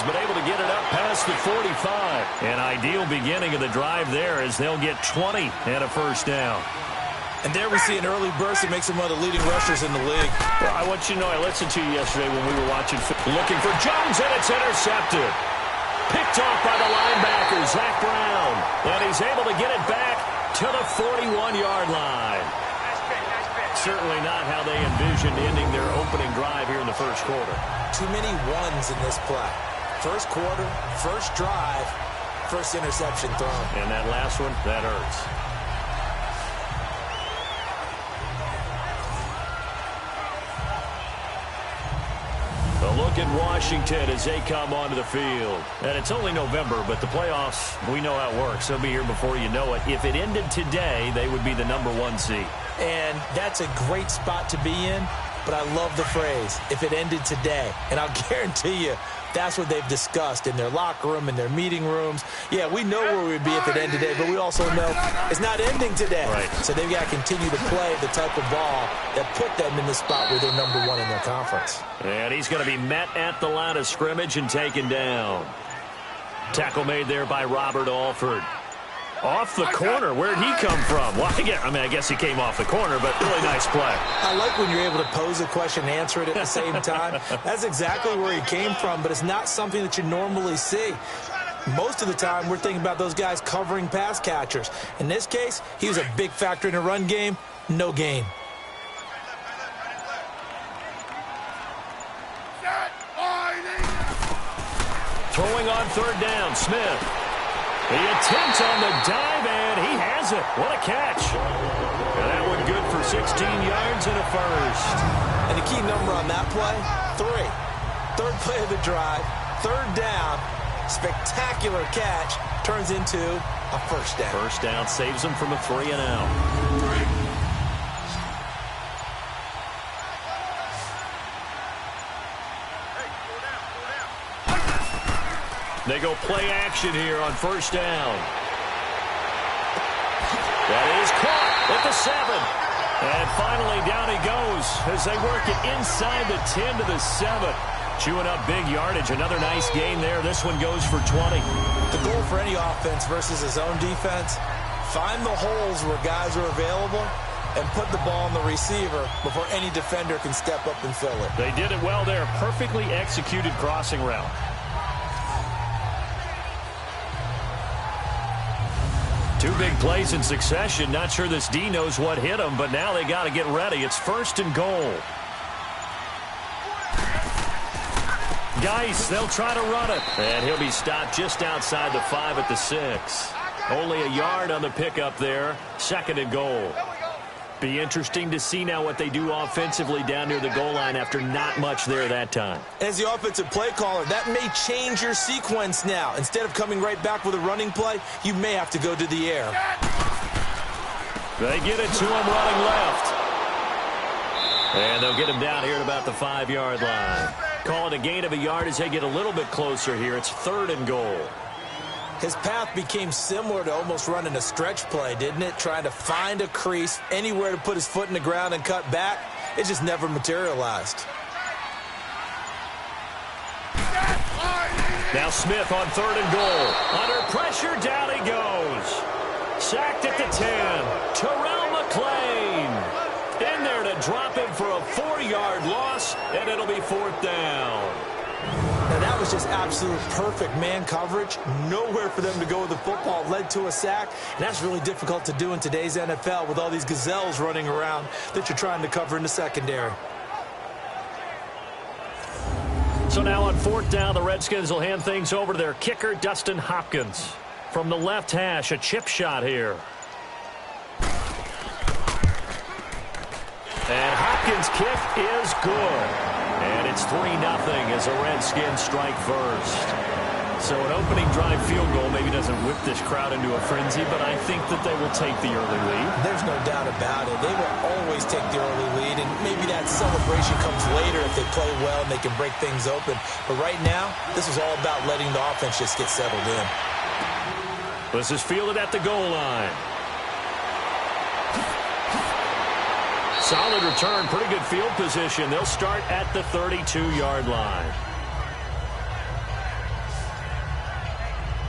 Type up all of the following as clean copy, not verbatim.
but able to get it up past the 45. An ideal beginning of the drive there as they'll get 20 and a first down. And there we see an early burst that makes him one of the leading rushers in the league. Well, I want you to know, I listened to you yesterday when we were watching, looking for Jones, and it's intercepted. Picked off by the linebacker, Zach Brown. And he's able to get it back to the 41-yard line. Certainly not how they envisioned ending their opening drive here in the first quarter. Too many ones in this play. First quarter, first drive, first interception thrown. And that last one, that hurts. A look at Washington as they come onto the field. And it's only November, but the playoffs, we know how it works. They'll be here before you know it. If it ended today, they would be the #1 seed. And that's a great spot to be in, but I love the phrase, if it ended today. And I'll guarantee you, that's what they've discussed in their locker room, in their meeting rooms. Yeah, we know where we'd be if it ended today, but we also know it's not ending today. Right. So they've got to continue to play the type of ball that put them in the spot where they're #1 in their conference. And he's going to be met at the line of scrimmage and taken down. Tackle made there by Robert Alford. Off the corner. Where'd he come from? Well, I guess he came off the corner, but really nice play. I like when you're able to pose a question and answer it at the same time. That's exactly where he came from, but it's not something that you normally see. Most of the time, we're thinking about those guys covering pass catchers. In this case, he was a big factor in the run game. No gain. Throwing on third down, Smith. The attempt on the dive, and he has it. What a catch. And that one good for 16 yards and a first. And the key number on that play, 3. Third play of the drive, third down, spectacular catch, turns into a first down. First down saves him from a 3 and out. They go play action here on first down. That is caught at the 7. And finally down he goes as they work it inside the 10 to the 7. Chewing up big yardage. Another nice gain there. This one goes for 20. The goal for any offense versus his own defense, find the holes where guys are available and put the ball on the receiver before any defender can step up and fill it. They did it well there. Perfectly executed crossing route. Two big plays in succession. Not sure this D knows what hit him, but now they got to get ready. It's first and goal. Geis, they'll try to run it. And he'll be stopped just outside the 5 at the 6. Only a yard on the pickup there. Second and goal. Be interesting to see now what they do offensively down near the goal line after not much there that time. As the offensive play caller, that may change your sequence now. Instead of coming right back with a running play, you may have to go to the air. They get it to him running left. And they'll get him down here at about the 5-yard line. Call it a gain of a yard as they get a little bit closer here. It's third and goal. His path became similar to almost running a stretch play, didn't it? Trying to find a crease, anywhere to put his foot in the ground and cut back. It just never materialized. Now Smith on third and goal. Under pressure, down he goes. Sacked at the 10. Terrell McClain in there to drop him for a 4-yard loss, and it'll be fourth down. Now that was just absolute perfect man coverage. Nowhere for them to go with the football. Led to a sack. And that's really difficult to do in today's NFL with all these gazelles running around that you're trying to cover in the secondary. So now on fourth down, the Redskins will hand things over to their kicker, Dustin Hopkins. From the left hash, a chip shot here. And Hopkins' kick is good. And it's 3-0 as the Redskins strike first. So an opening drive field goal maybe doesn't whip this crowd into a frenzy, but I think that they will take the early lead. There's no doubt about it. They will always take the early lead, and maybe that celebration comes later if they play well and they can break things open. But right now, this is all about letting the offense just get settled in. This is fielded at the goal line. Solid return, pretty good field position. They'll start at the 32-yard line.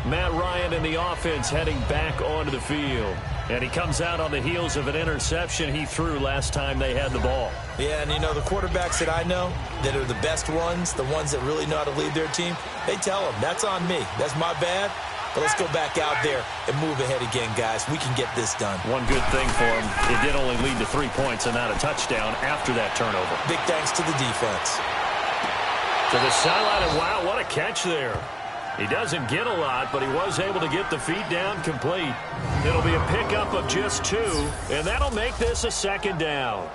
Matt Ryan and the offense heading back onto the field. And he comes out on the heels of an interception he threw last time they had the ball. Yeah, and you know, the quarterbacks that I know that are the best ones, the ones that really know how to lead their team, they tell them, that's on me. That's my bad. But let's go back out there and move ahead again, guys. We can get this done. One good thing for him, it did only lead to 3 points and not a touchdown after that turnover. Big thanks to the defense. To the sideline, and wow, what a catch there. He doesn't get a lot, but he was able to get the feet down complete. It'll be a pickup of just 2, and that'll make this a second down.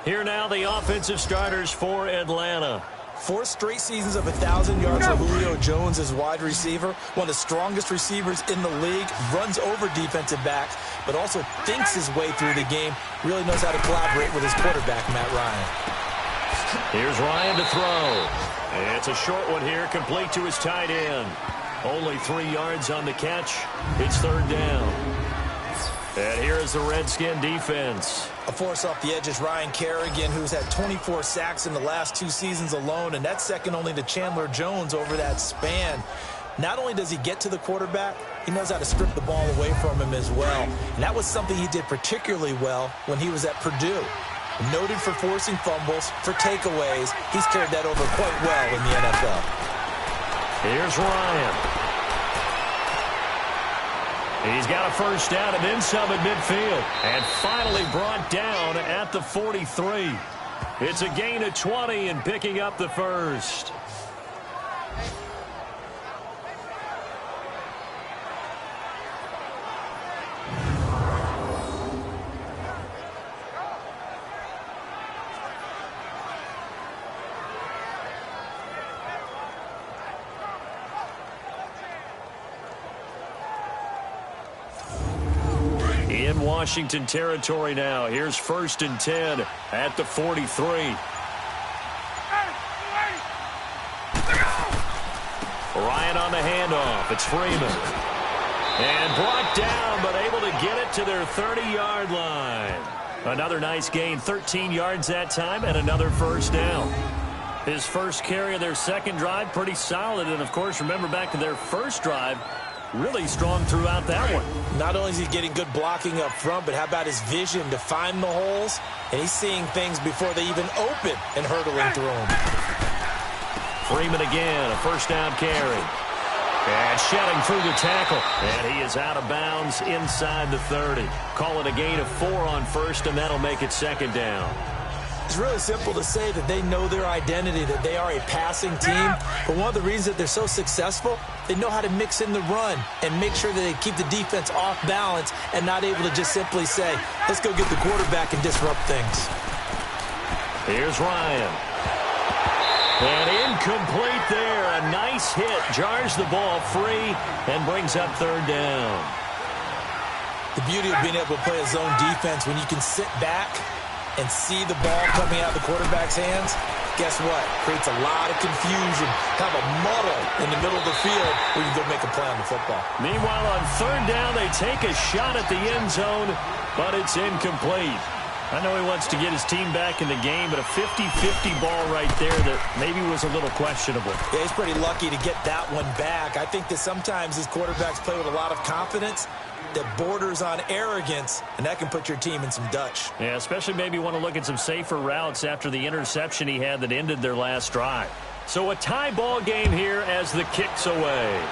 Here now, the offensive starters for Atlanta. 4 straight seasons of 1,000 yards for Julio Jones as wide receiver. One of the strongest receivers in the league. Runs over defensive backs, but also thinks his way through the game. Really knows how to collaborate with his quarterback, Matt Ryan. Here's Ryan to throw. It's a short one here, complete to his tight end. Only 3 yards on the catch. It's third down. And here is the Redskin defense. A force off the edge is Ryan Kerrigan, who's had 24 sacks in the last 2 seasons alone, and that's second only to Chandler Jones over that span. Not only does he get to the quarterback, he knows how to strip the ball away from him as well. And that was something he did particularly well when he was at Purdue. Noted for forcing fumbles, for takeaways. He's carried that over quite well in the NFL. Here's Ryan. He's got a first down and then some at midfield. And finally brought down at the 43. It's a gain of 20 and picking up the first. In Washington territory now. Here's 1st and 10 at the 43. Ryan on the handoff. It's Freeman. And brought down, but able to get it to their 30-yard line. Another nice gain, 13 yards that time, and another first down. His first carry of their second drive, pretty solid. And, of course, remember back to their first drive, really strong throughout that one. Not only is he getting good blocking up front, but how about his vision to find the holes? And he's seeing things before they even open and hurdling through them. Freeman again, a first down carry. And shedding through the tackle. And he is out of bounds inside the 30. Call it a gain of 4 on first, and that'll make it second down. It's really simple to say that they know their identity, that they are a passing team. But one of the reasons that they're so successful, they know how to mix in the run and make sure that they keep the defense off balance and not able to just simply say, let's go get the quarterback and disrupt things. Here's Ryan. And incomplete there. A nice hit. Jars the ball free and brings up third down. The beauty of being able to play a zone defense when you can sit back and see the ball coming out of the quarterback's hands, guess what? Creates a lot of confusion. Have a muddle in the middle of the field where you can go make a play on the football. Meanwhile, on third down, they take a shot at the end zone, but it's incomplete. I know he wants to get his team back in the game, but a 50-50 ball right there that maybe was a little questionable. Yeah, he's pretty lucky to get that one back. I think that sometimes his quarterbacks play with a lot of confidence that borders on arrogance, and that can put your team in some Dutch. Yeah, especially maybe want to look at some safer routes after the interception he had that ended their last drive. So a tie ball game here as the kick's away.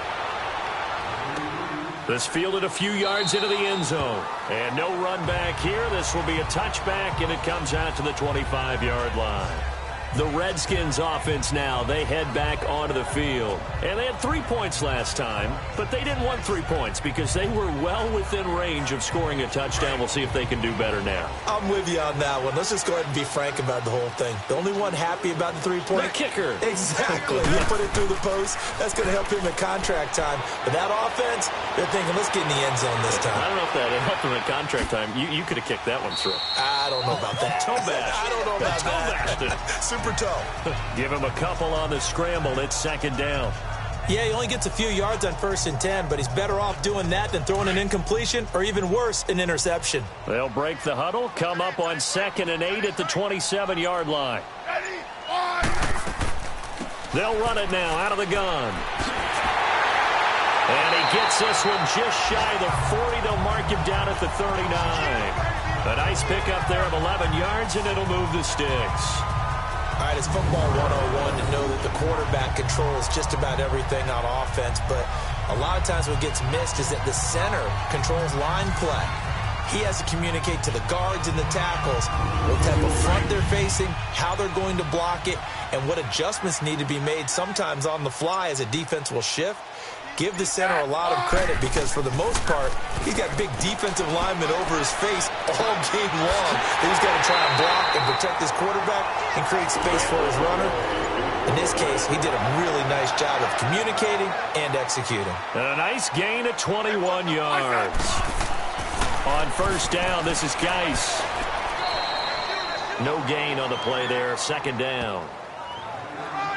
This fielded a few yards into the end zone. And no run back here. This will be a touchback, and it comes out to the 25-yard line. The Redskins offense now, they head back onto the field. And they had 3 points last time, but they didn't want 3 points because they were well within range of scoring a touchdown. We'll see if they can do better now. I'm with you on that one. Let's just go ahead and be frank about the whole thing. The only one happy about the 3-point. The kicker. Exactly. You put it through the post. That's going to help him at contract time. But that offense, they're thinking, let's get in the end zone this time. I don't know if that helped him at contract time. You could have kicked that one through. I don't know about that. Toe bash. I don't know about that. Super toe. Give him a couple on the scramble. It's second down. Yeah, he only gets a few yards on 1st and 10, but he's better off doing that than throwing an incompletion or even worse, an interception. They'll break the huddle, come up on 2nd and 8 at the 27-yard line. They'll run it now out of the gun. And he gets this one just shy of the 40. They'll mark him down at the 39. A nice pickup there of 11 yards, and it'll move the sticks. All right, it's football 101 to know that the quarterback controls just about everything on offense, but a lot of times what gets missed is that the center controls line play. He has to communicate to the guards and the tackles what type of front they're facing, how they're going to block it, and what adjustments need to be made sometimes on the fly as a defense will shift. Give the center a lot of credit because, for the most part, he's got big defensive linemen over his face all game long that he's got to try and block and protect his quarterback and create space for his runner. In this case, he did a really nice job of communicating and executing. And a nice gain of 21 yards. On first down, this is Geis. No gain on the play there, second down.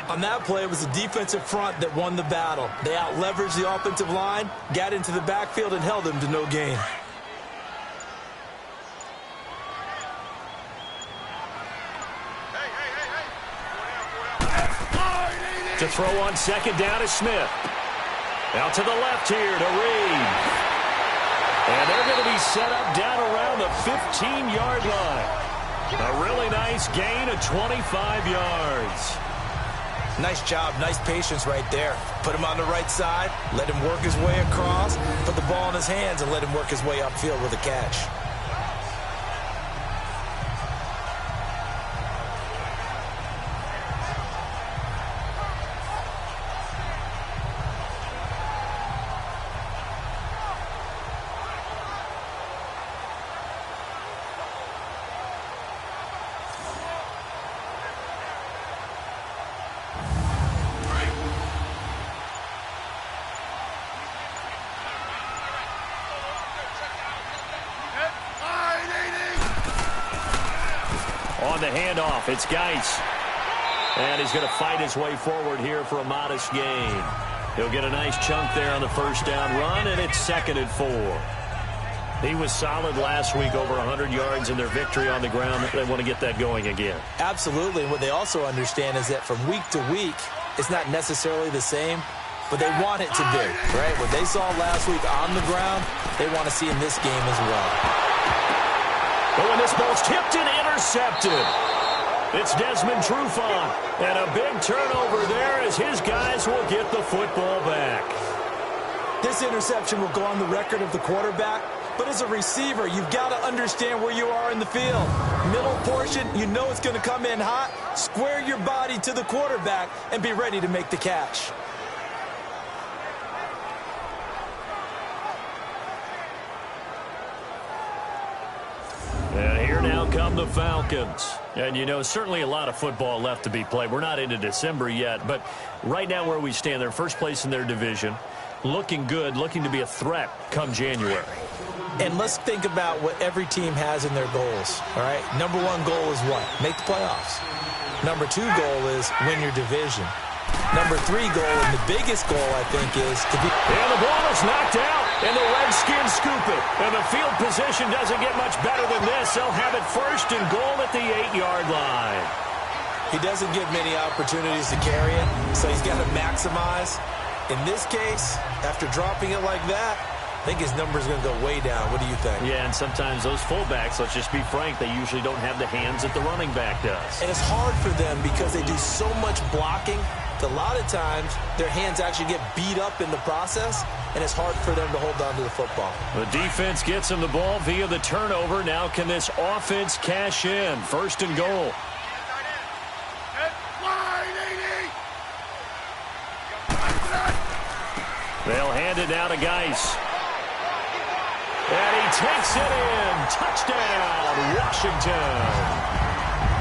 On that play, it was the defensive front that won the battle. They out-leveraged the offensive line, got into the backfield, and held them to no gain. To throw on second down is Smith. Out to the left here to Reed. And they're going to be set up down around the 15-yard line. A really nice gain of 25 yards. Nice job, nice patience right there. Put him on the right side, let him work his way across, put the ball in his hands, and let him work his way upfield with a catch. On the handoff, it's Geis. And he's going to fight his way forward here for a modest gain. He'll get a nice chunk there on the first down run, and it's 2nd and 4. He was solid last week, over 100 yards in their victory on the ground. They want to get that going again. Absolutely. What they also understand is that from week to week, it's not necessarily the same, but they want it to be, right? What they saw last week on the ground, they want to see in this game as well. But when this ball's tipped and intercepted, it's Desmond Trufant. And a big turnover there as his guys will get the football back. This interception will go on the record of the quarterback, but as a receiver, you've got to understand where you are in the field. Middle portion, you know it's going to come in hot. Square your body to the quarterback and be ready to make the catch. And here now come the Falcons. And, you know, certainly a lot of football left to be played. We're not into December yet, but right now where we stand, they're first place in their division. Looking good, looking to be a threat come January. And let's think about what every team has in their goals, all right? Number one goal is what? Make the playoffs. Number two goal is win your division. Number three goal, and the biggest goal, I think, is to be... And the ball is knocked out, and the Redskins scoop it. And the field position doesn't get much better than this. They'll have it first and goal at the 8-yard line. He doesn't get many opportunities to carry it, so he's got to maximize. In this case, after dropping it like that, I think his number is going to go way down. What do you think? Yeah, and sometimes those fullbacks, let's just be frank, they usually don't have the hands that the running back does. And it's hard for them because they do so much blocking. A lot of times, their hands actually get beat up in the process, and it's hard for them to hold on to the football. The defense gets him the ball via the turnover. Now can this offense cash in? First and goal. They'll hand it now to Geis. And he takes it in. Touchdown, Washington.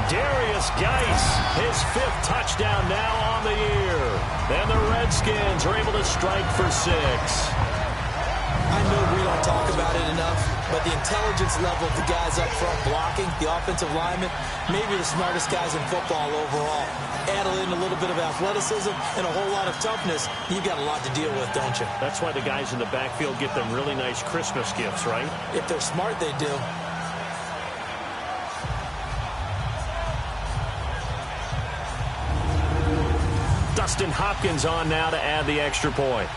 Darius Geis, his 5th touchdown now on the year. And the Redskins are able to strike for 6. I know we don't talk about it enough, but the intelligence level of the guys up front blocking, the offensive linemen, maybe the smartest guys in football overall. Add in a little bit of athleticism and a whole lot of toughness, you've got a lot to deal with, don't you? That's why the guys in the backfield get them really nice Christmas gifts, right? If they're smart, they do. Dustin Hopkins on now to add the extra point.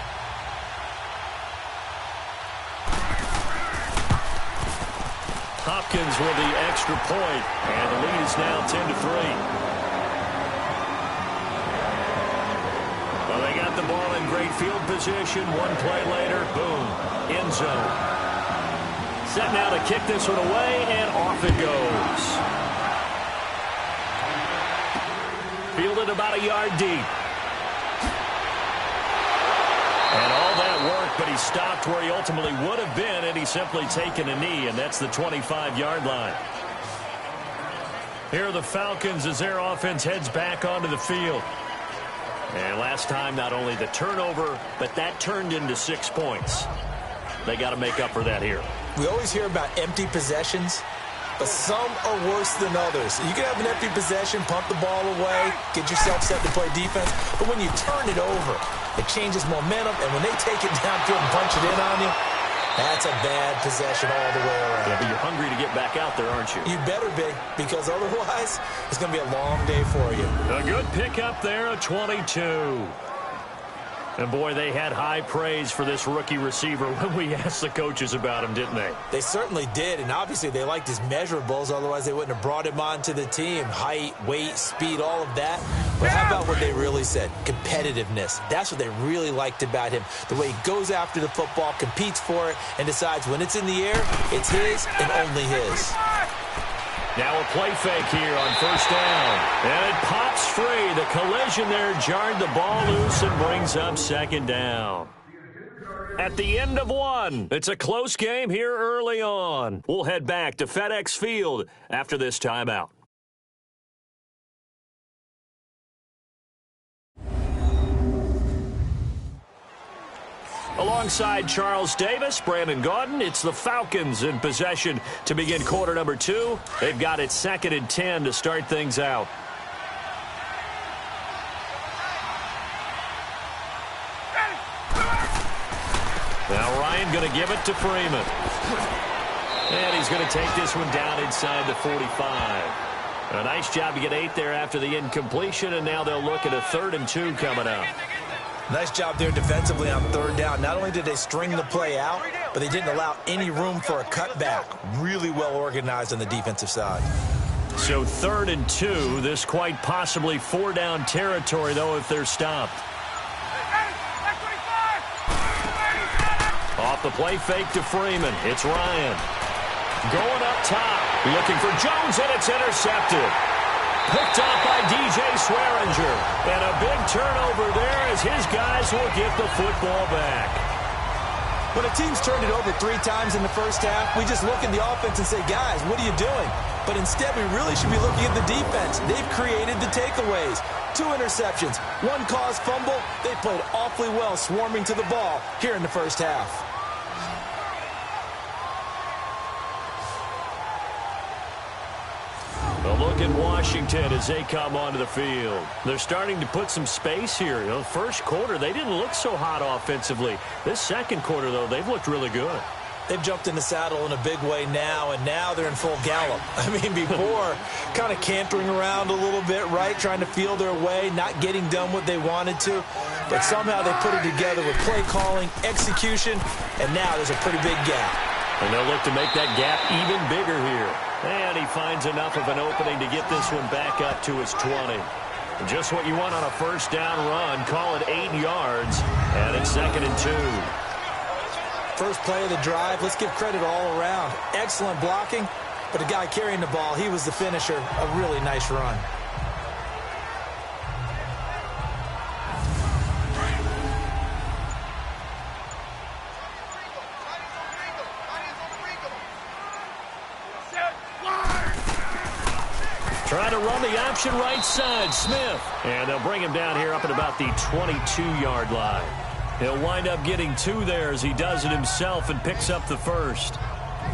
Hopkins with the extra point, and the lead is now 10-3. Well, they got the ball in great field position. One play later, boom, end zone. Set now to kick this one away, and off it goes. Fielded about a yard deep. And all that work, but he stopped where he ultimately would have been, and he's simply taken a knee, and that's the 25-yard line. Here are the Falcons as their offense heads back onto the field. And last time, not only the turnover, but that turned into 6 points. They got to make up for that here. We always hear about empty possessions, but some are worse than others. You can have an empty possession, pump the ball away, get yourself set to play defense, but when you turn it over, it changes momentum, and when they take it downfield and punch it in on you, that's a bad possession all the way around. Yeah, but you're hungry to get back out there, aren't you? You better be, because otherwise, it's going to be a long day for you. A good pickup there, a 22. And, boy, they had high praise for this rookie receiver when we asked the coaches about him, didn't they? They certainly did, and obviously they liked his measurables. Otherwise, they wouldn't have brought him onto the team. Height, weight, speed, all of that. But how about what they really said? Competitiveness. That's what they really liked about him. The way he goes after the football, competes for it, and decides when it's in the air, it's his and only his. Now a play fake here on first down. And it pops free. The collision there jarred the ball loose and brings up second down. At the end of one, it's a close game here early on. We'll head back to FedEx Field after this timeout. Alongside Charles Davis, Brandon Gaudin, it's the Falcons in possession to begin quarter number 2. They've got it 2nd and 10 to start things out. Now Ryan going to give it to Freeman. And he's going to take this one down inside the 45. A nice job to get 8 there after the incompletion, and now they'll look at a 3rd and 2 coming up. Nice job there defensively on 3rd down. Not only did they string the play out, but they didn't allow any room for a cutback. Really well organized on the defensive side. So 3rd and 2, this quite possibly 4-down territory, though, if they're stopped. Off the play fake to Freeman. It's Ryan. Going up top, looking for Jones, and it's intercepted. Picked up by DJ Swearinger. And a big turnover there as his guys will get the football back. When a team's turned it over 3 times in the first half, we just look at the offense and say, guys, what are you doing? But instead, we really should be looking at the defense. They've created the takeaways. 2 interceptions, 1 caused fumble. They played awfully well swarming to the ball here in the first half. A look at Washington as they come onto the field. They're starting to put some space here. You know, first quarter, they didn't look so hot offensively. This second quarter, though, they've looked really good. They've jumped in the saddle in a big way now, and now they're in full gallop. I mean, before, kind of cantering around a little bit, right, trying to feel their way, not getting done what they wanted to. But somehow they put it together with play calling, execution, and now there's a pretty big gap. And they'll look to make that gap even bigger here. And he finds enough of an opening to get this one back up to his 20. Just what you want on a first down run. Call it 8 yards. And it's 2nd and 2. First play of the drive, let's give credit all around. Excellent blocking, but the guy carrying the ball, he was the finisher. A really nice run. Trying to run the option right side, Smith. And they'll bring him down here up at about the 22-yard line. He'll wind up getting 2 there as he does it himself and picks up the first.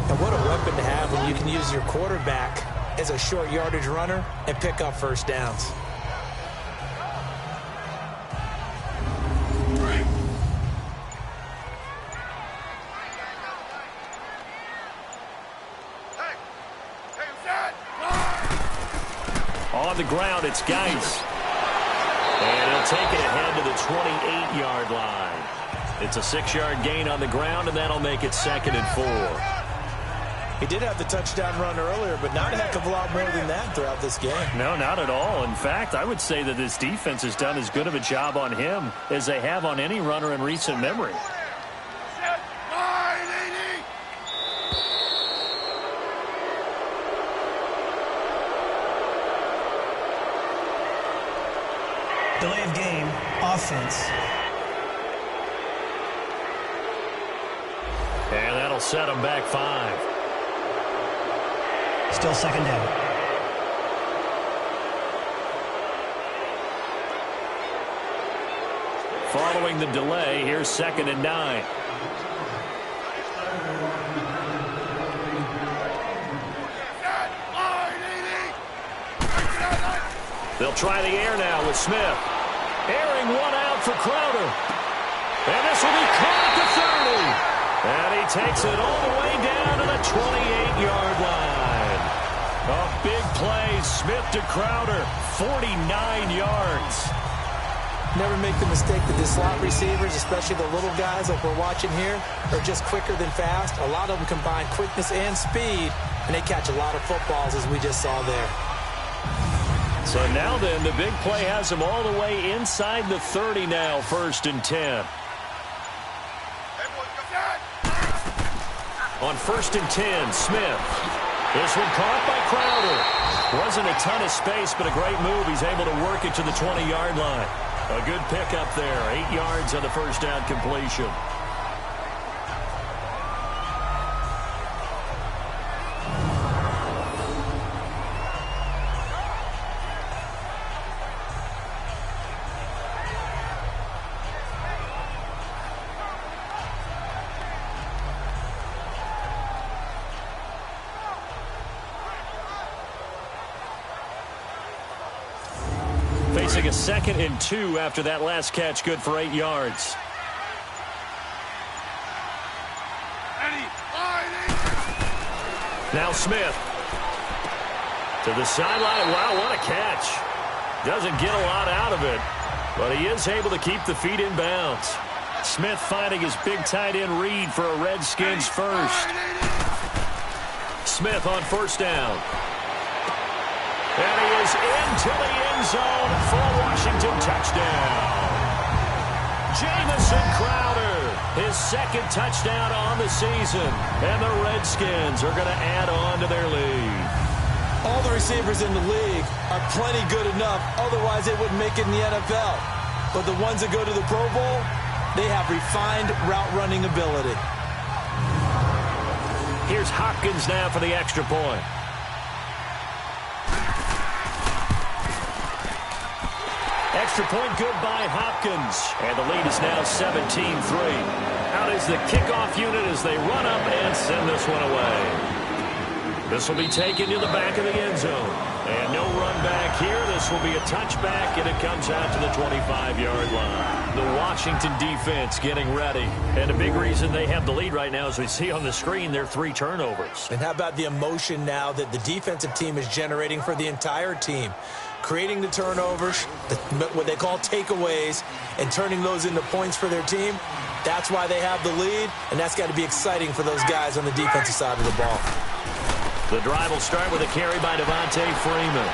And what a weapon to have when you can use your quarterback as a short yardage runner and pick up first downs. On the ground, it's Geis. And he'll take it ahead to the 28-yard line. It's a 6-yard gain on the ground, and that'll make it 2nd and 4. He did have the touchdown run earlier, but not a heck of a lot more than that throughout this game. No, not at all. In fact, I would say that this defense has done as good of a job on him as they have on any runner in recent memory. Delay of game, offense. And that'll set them back 5. Still second down. Following the delay, here's 2nd and 9. They'll try the air now with Smith. Airing one out for Crowder. And this will be caught at the 30. And he takes it all the way down to the 28-yard line. A big play, Smith to Crowder, 49 yards. Never make the mistake that the slot receivers, especially the little guys like we're watching here, are just quicker than fast. A lot of them combine quickness and speed, and they catch a lot of footballs, as we just saw there. So now then, the big play has him all the way inside the 30 now, 1st and 10. On 1st and 10, Smith. This one caught by Crowder. Wasn't a ton of space, but a great move. He's able to work it to the 20-yard line. A good pickup there. 8 yards on the first down completion. Facing a 2nd and 2 after that last catch, good for 8 yards. Now Smith. To the sideline. Wow, what a catch. Doesn't get a lot out of it, but he is able to keep the feet in bounds. Smith finding his big tight end read for a Redskins first. Smith on 1st down. And he is into the end zone for a Washington touchdown. Jamison Crowder, his 2nd touchdown on the season. And the Redskins are going to add on to their lead. All the receivers in the league are plenty good enough. Otherwise, they wouldn't make it in the NFL. But the ones that go to the Pro Bowl, they have refined route running ability. Here's Hopkins now for the extra point. Extra point good by Hopkins. And the lead is now 17-3. Out is the kickoff unit as they run up and send this one away. This will be taken to the back of the end zone. And no run back here. This will be a touchback, and it comes out to the 25-yard line. The Washington defense getting ready. And a big reason they have the lead right now, as we see on the screen, their 3 turnovers. And how about the emotion now that the defensive team is generating for the entire team? Creating the turnovers, what they call takeaways, and turning those into points for their team. That's why they have the lead, and that's got to be exciting for those guys on the defensive side of the ball. The drive will start with a carry by Devontae Freeman.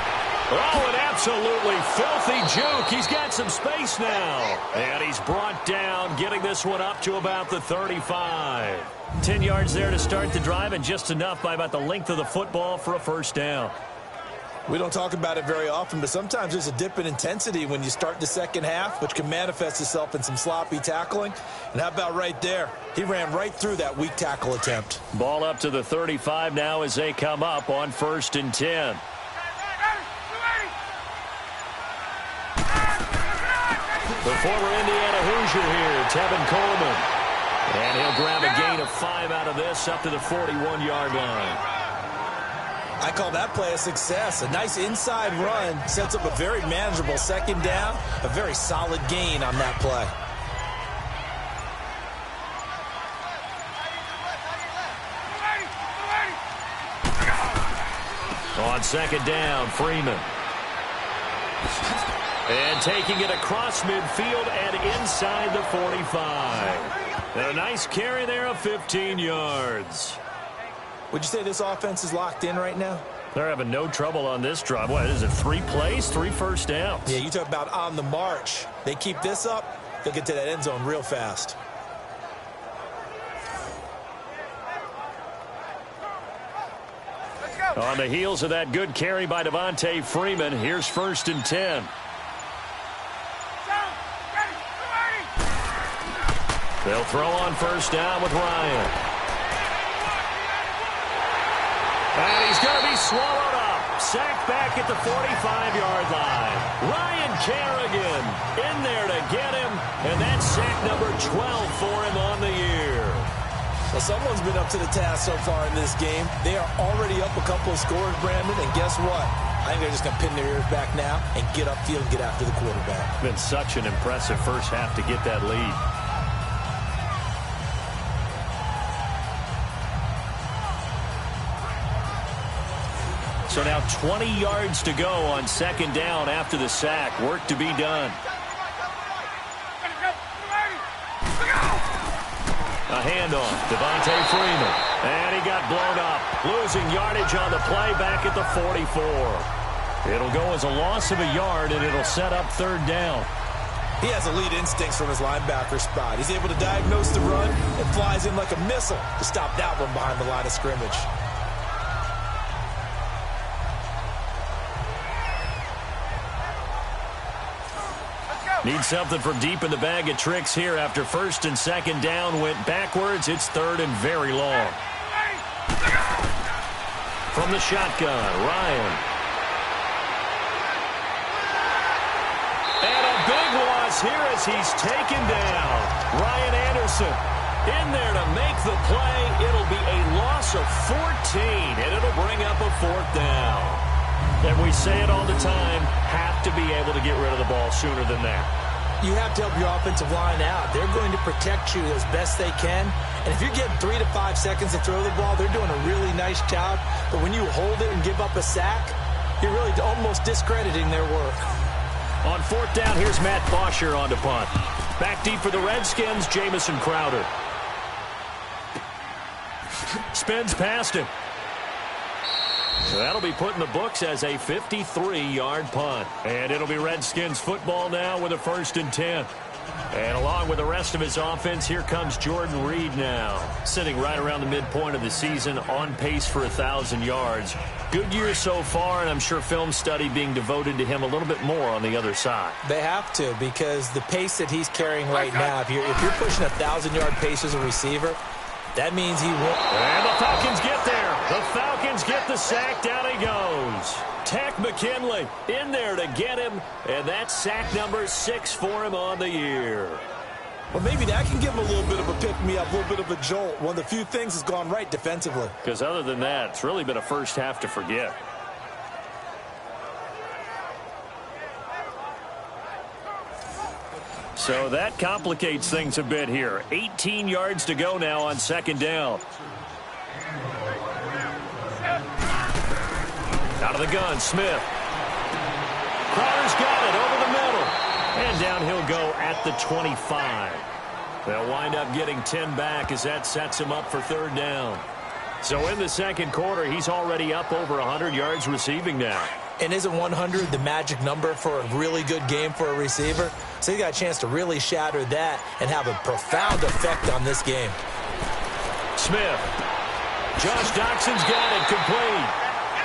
Oh, an absolutely filthy juke. He's got some space now. And he's brought down, getting this one up to about the 35. 10 yards there to start the drive, and just enough by about the length of the football for a 1st down. We don't talk about it very often, but sometimes there's a dip in intensity when you start the second half, which can manifest itself in some sloppy tackling. And how about right there? He ran right through that weak tackle attempt. Ball up to the 35 now as they come up on 1st and 10. The former Indiana Hoosier here, Tevin Coleman. And he'll grab a gain of 5 out of this up to the 41-yard line. I call that play a success. A nice inside run sets up a very manageable 2nd down. A very solid gain on that play. On 2nd down, Freeman. And taking it across midfield and inside the 45. And a nice carry there of 15 yards. Would you say this offense is locked in right now? They're having no trouble on this drive. What is it, 3 plays, 3 first downs? Yeah, you talk about on the march. They keep this up, they'll get to that end zone real fast. On the heels of that good carry by Devontae Freeman, here's 1st and 10. They'll throw on 1st down with Ryan. And he's going to be swallowed up. Sacked back at the 45-yard line. Ryan Kerrigan in there to get him. And that's sack number 12 for him on the year. Well, someone's been up to the task so far in this game. They are already up a couple of scores, Brandon. And guess what? I think they're just going to pin their ears back now and get upfield and get after the quarterback. Been such an impressive first half to get that lead. So now 20 yards to go on 2nd down after the sack. Work to be done. A handoff. Devontae Freeman. And he got blown up. Losing yardage on the play back at the 44. It'll go as a loss of a yard, and it'll set up 3rd down. He has elite instincts from his linebacker spot. He's able to diagnose the run and flies in like a missile to stop that one behind the line of scrimmage. Need something from deep in the bag of tricks here after 1st and 2nd down went backwards. It's 3rd and very long. From the shotgun, Ryan. And a big loss here as he's taken down. Ryan Anderson in there to make the play. It'll be a loss of 14, and it'll bring up a 4th down. And we say it all the time, have to be able to get rid of the ball sooner than that. You have to help your offensive line out. They're going to protect you as best they can. And if you're getting 3 to 5 seconds to throw the ball, they're doing a really nice job. But when you hold it and give up a sack, you're really almost discrediting their work. On 4th down, here's Matt Bosher on to punt. Back deep for the Redskins, Jamison Crowder. Spins past him. So that'll be put in the books as a 53-yard punt. And it'll be Redskins football now with a 1st and 10. And along with the rest of his offense, here comes Jordan Reed now. Sitting right around the midpoint of the season, on pace for 1,000 yards. Good year so far, and I'm sure film study being devoted to him a little bit more on the other side. They have to, because the pace that he's carrying right now, if you're pushing 1,000-yard pace as a receiver, that means he won't. And the Falcons get there. The Falcons get the sack. Down he goes. Tech McKinley in there to get him. And that's sack number 6 for him on the year. Well, maybe that can give him a little bit of a pick-me-up, a little bit of a jolt. One of the few things has gone right defensively. Because other than that, it's really been a first half to forget. So that complicates things a bit here. 18 yards to go now on 2nd down. Out of the gun, Smith. Crowder's got it over the middle. And down he'll go at the 25. They'll wind up getting 10 back as that sets him up for 3rd down. So in the 2nd quarter, he's already up over 100 yards receiving now. And isn't 100 the magic number for a really good game for a receiver? So he got a chance to really shatter that and have a profound effect on this game. Smith. Josh Doxson's got it complete.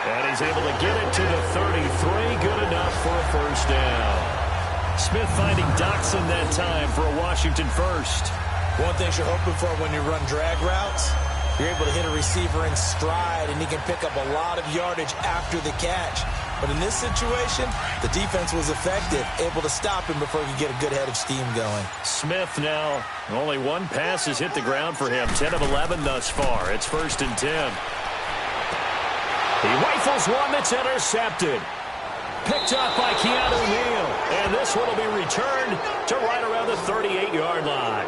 And he's able to get it to the 33. Good enough for a 1st down. Smith finding Doxson that time for a Washington 1st. One thing you're hoping for when you run drag routes, you're able to hit a receiver in stride, and he can pick up a lot of yardage after the catch. But in this situation, the defense was effective, able to stop him before he could get a good head of steam going. Smith now, only one pass has hit the ground for him. 10 of 11 thus far. It's 1st and 10. He rifles one that's intercepted. Picked up by Keanu Neal. And this one will be returned to right around the 38-yard line.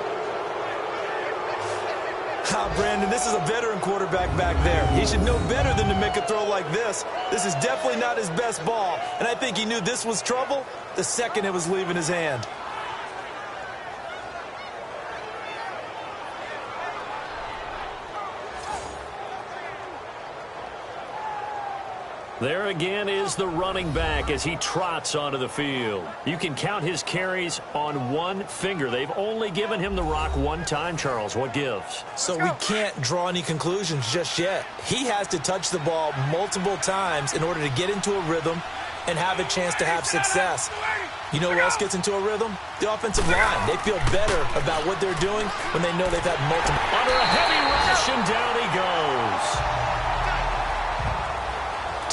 Brandon, this is a veteran quarterback back there. He should know better than to make a throw like this. This is definitely not his best ball, and I think he knew this was trouble the second it was leaving his hand. There again is the running back as he trots onto the field. You can count his carries on one finger. They've only given him the rock one time, Charles. What gives? So we can't draw any conclusions just yet. He has to touch the ball multiple times in order to get into a rhythm and have a chance to have success. You know who else gets into a rhythm? The offensive line. They feel better about what they're doing when they know they've had multiple. Under a heavy rush, and down he goes.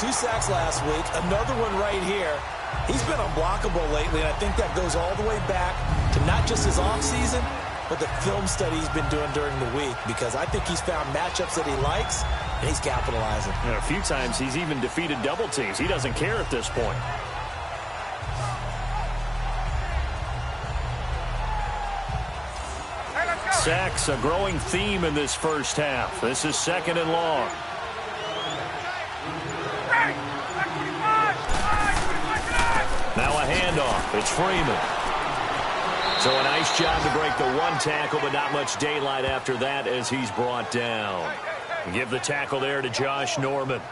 2 sacks last week, another one right here. He's been unblockable lately, and I think that goes all the way back to not just his offseason, but the film study he's been doing during the week, because I think he's found matchups that he likes, and he's capitalizing. And a few times he's even defeated double teams. He doesn't care at this point. Sacks, a growing theme in this first half. This is 2nd and long. Now a handoff. It's Freeman. So a nice job to break the one tackle, but not much daylight after that as he's brought down. Give the tackle there to Josh Norman.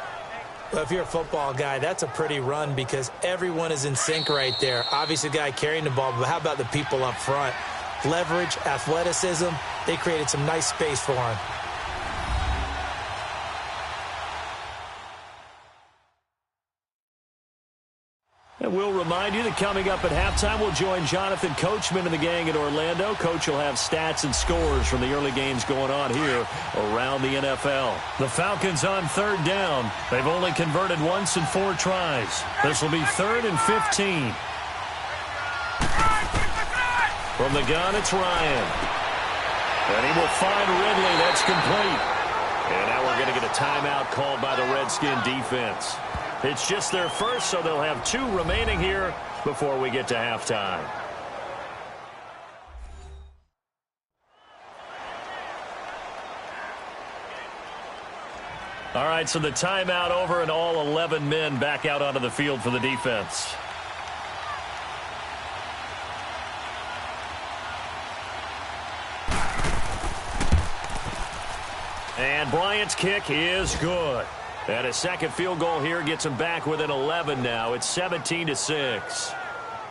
Well, if you're a football guy, that's a pretty run because everyone is in sync right there. Obviously, the guy carrying the ball, but how about the people up front? Leverage, athleticism, they created some nice space for him. And we'll remind you that coming up at halftime, we'll join Jonathan Coachman and the gang in Orlando. Coach will have stats and scores from the early games going on here around the NFL. The Falcons on 3rd down. They've only converted once in 4 tries. This will be 3rd and 15. From the gun, it's Ryan. And he will find Ridley. That's complete. And now we're going to get a timeout called by the Redskin defense. It's just their first, so they'll have 2 remaining here before we get to halftime. All right, so the timeout over and all 11 men back out onto the field for the defense. And Bryant's kick is good. And a second field goal here gets him back within 11 now. It's 17-6.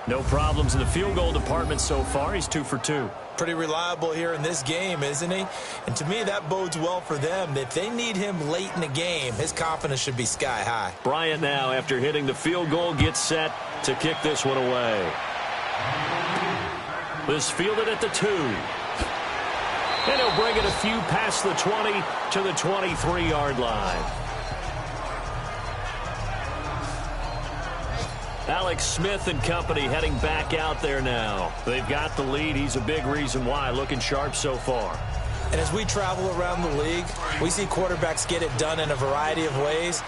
No problems in the field goal department so far. He's 2 for 2. Pretty reliable here in this game, isn't he? And to me, that bodes well for them. If they need him late in the game, his confidence should be sky high. Bryant now, after hitting the field goal, gets set to kick this one away. This fielded at the 2. And he'll bring it a few past the 20 to the 23-yard line. Alex Smith and company heading back out there now. They've got the lead. He's a big reason why. Looking sharp so far. And as we travel around the league, we see quarterbacks get it done in a variety of ways.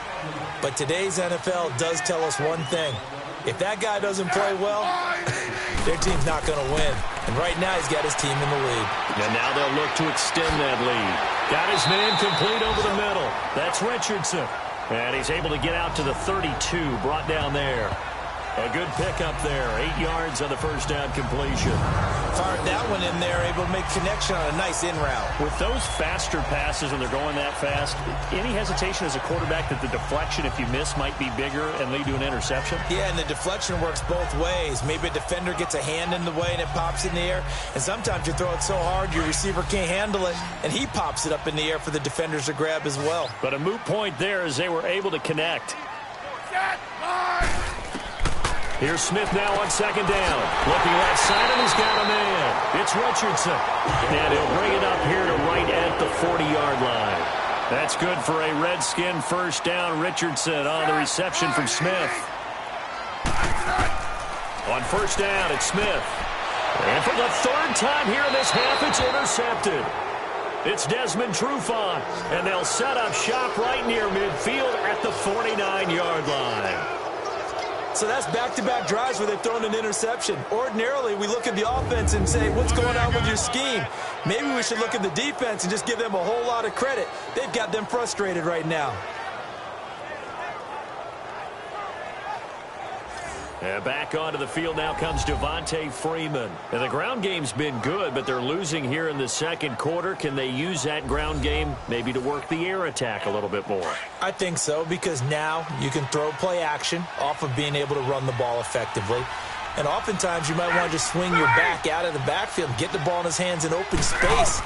But today's NFL does tell us one thing. If that guy doesn't play well, their team's not going to win. And right now he's got his team in the lead. And now they'll look to extend that lead. Got his man complete over the middle. That's Richardson. And he's able to get out to the 32, brought down there. A good pickup there. 8 yards on the first down completion. Fired that one in there, able to make connection on a nice in route. With those faster passes when they're going that fast, any hesitation as a quarterback that the deflection, if you miss, might be bigger and lead to an interception? Yeah, and the deflection works both ways. Maybe a defender gets a hand in the way and it pops in the air. And sometimes you throw it so hard your receiver can't handle it, and he pops it up in the air for the defenders to grab as well. But a moot point there as they were able to connect. Here's Smith now on 2nd down. Looking left side, and he's got a man. It's Richardson. And he'll bring it up here to right at the 40-yard line. That's good for a Redskin first down. Richardson on the reception from Smith. On first down, it's Smith. And for the 3rd time here in this half, it's intercepted. It's Desmond Trufant. And they'll set up shop right near midfield at the 49-yard line. So that's back-to-back drives where they've thrown an interception. Ordinarily, we look at the offense and say, what's going on with your scheme? Maybe we should look at the defense and just give them a whole lot of credit. They've got them frustrated right now. And back onto the field now comes Devontae Freeman. And the ground game's been good, but they're losing here in the second quarter. Can they use that ground game maybe to work the air attack a little bit more? I think so, because now you can throw play action off of being able to run the ball effectively. And oftentimes you might want to just swing your back out of the backfield and get the ball in his hands in open space.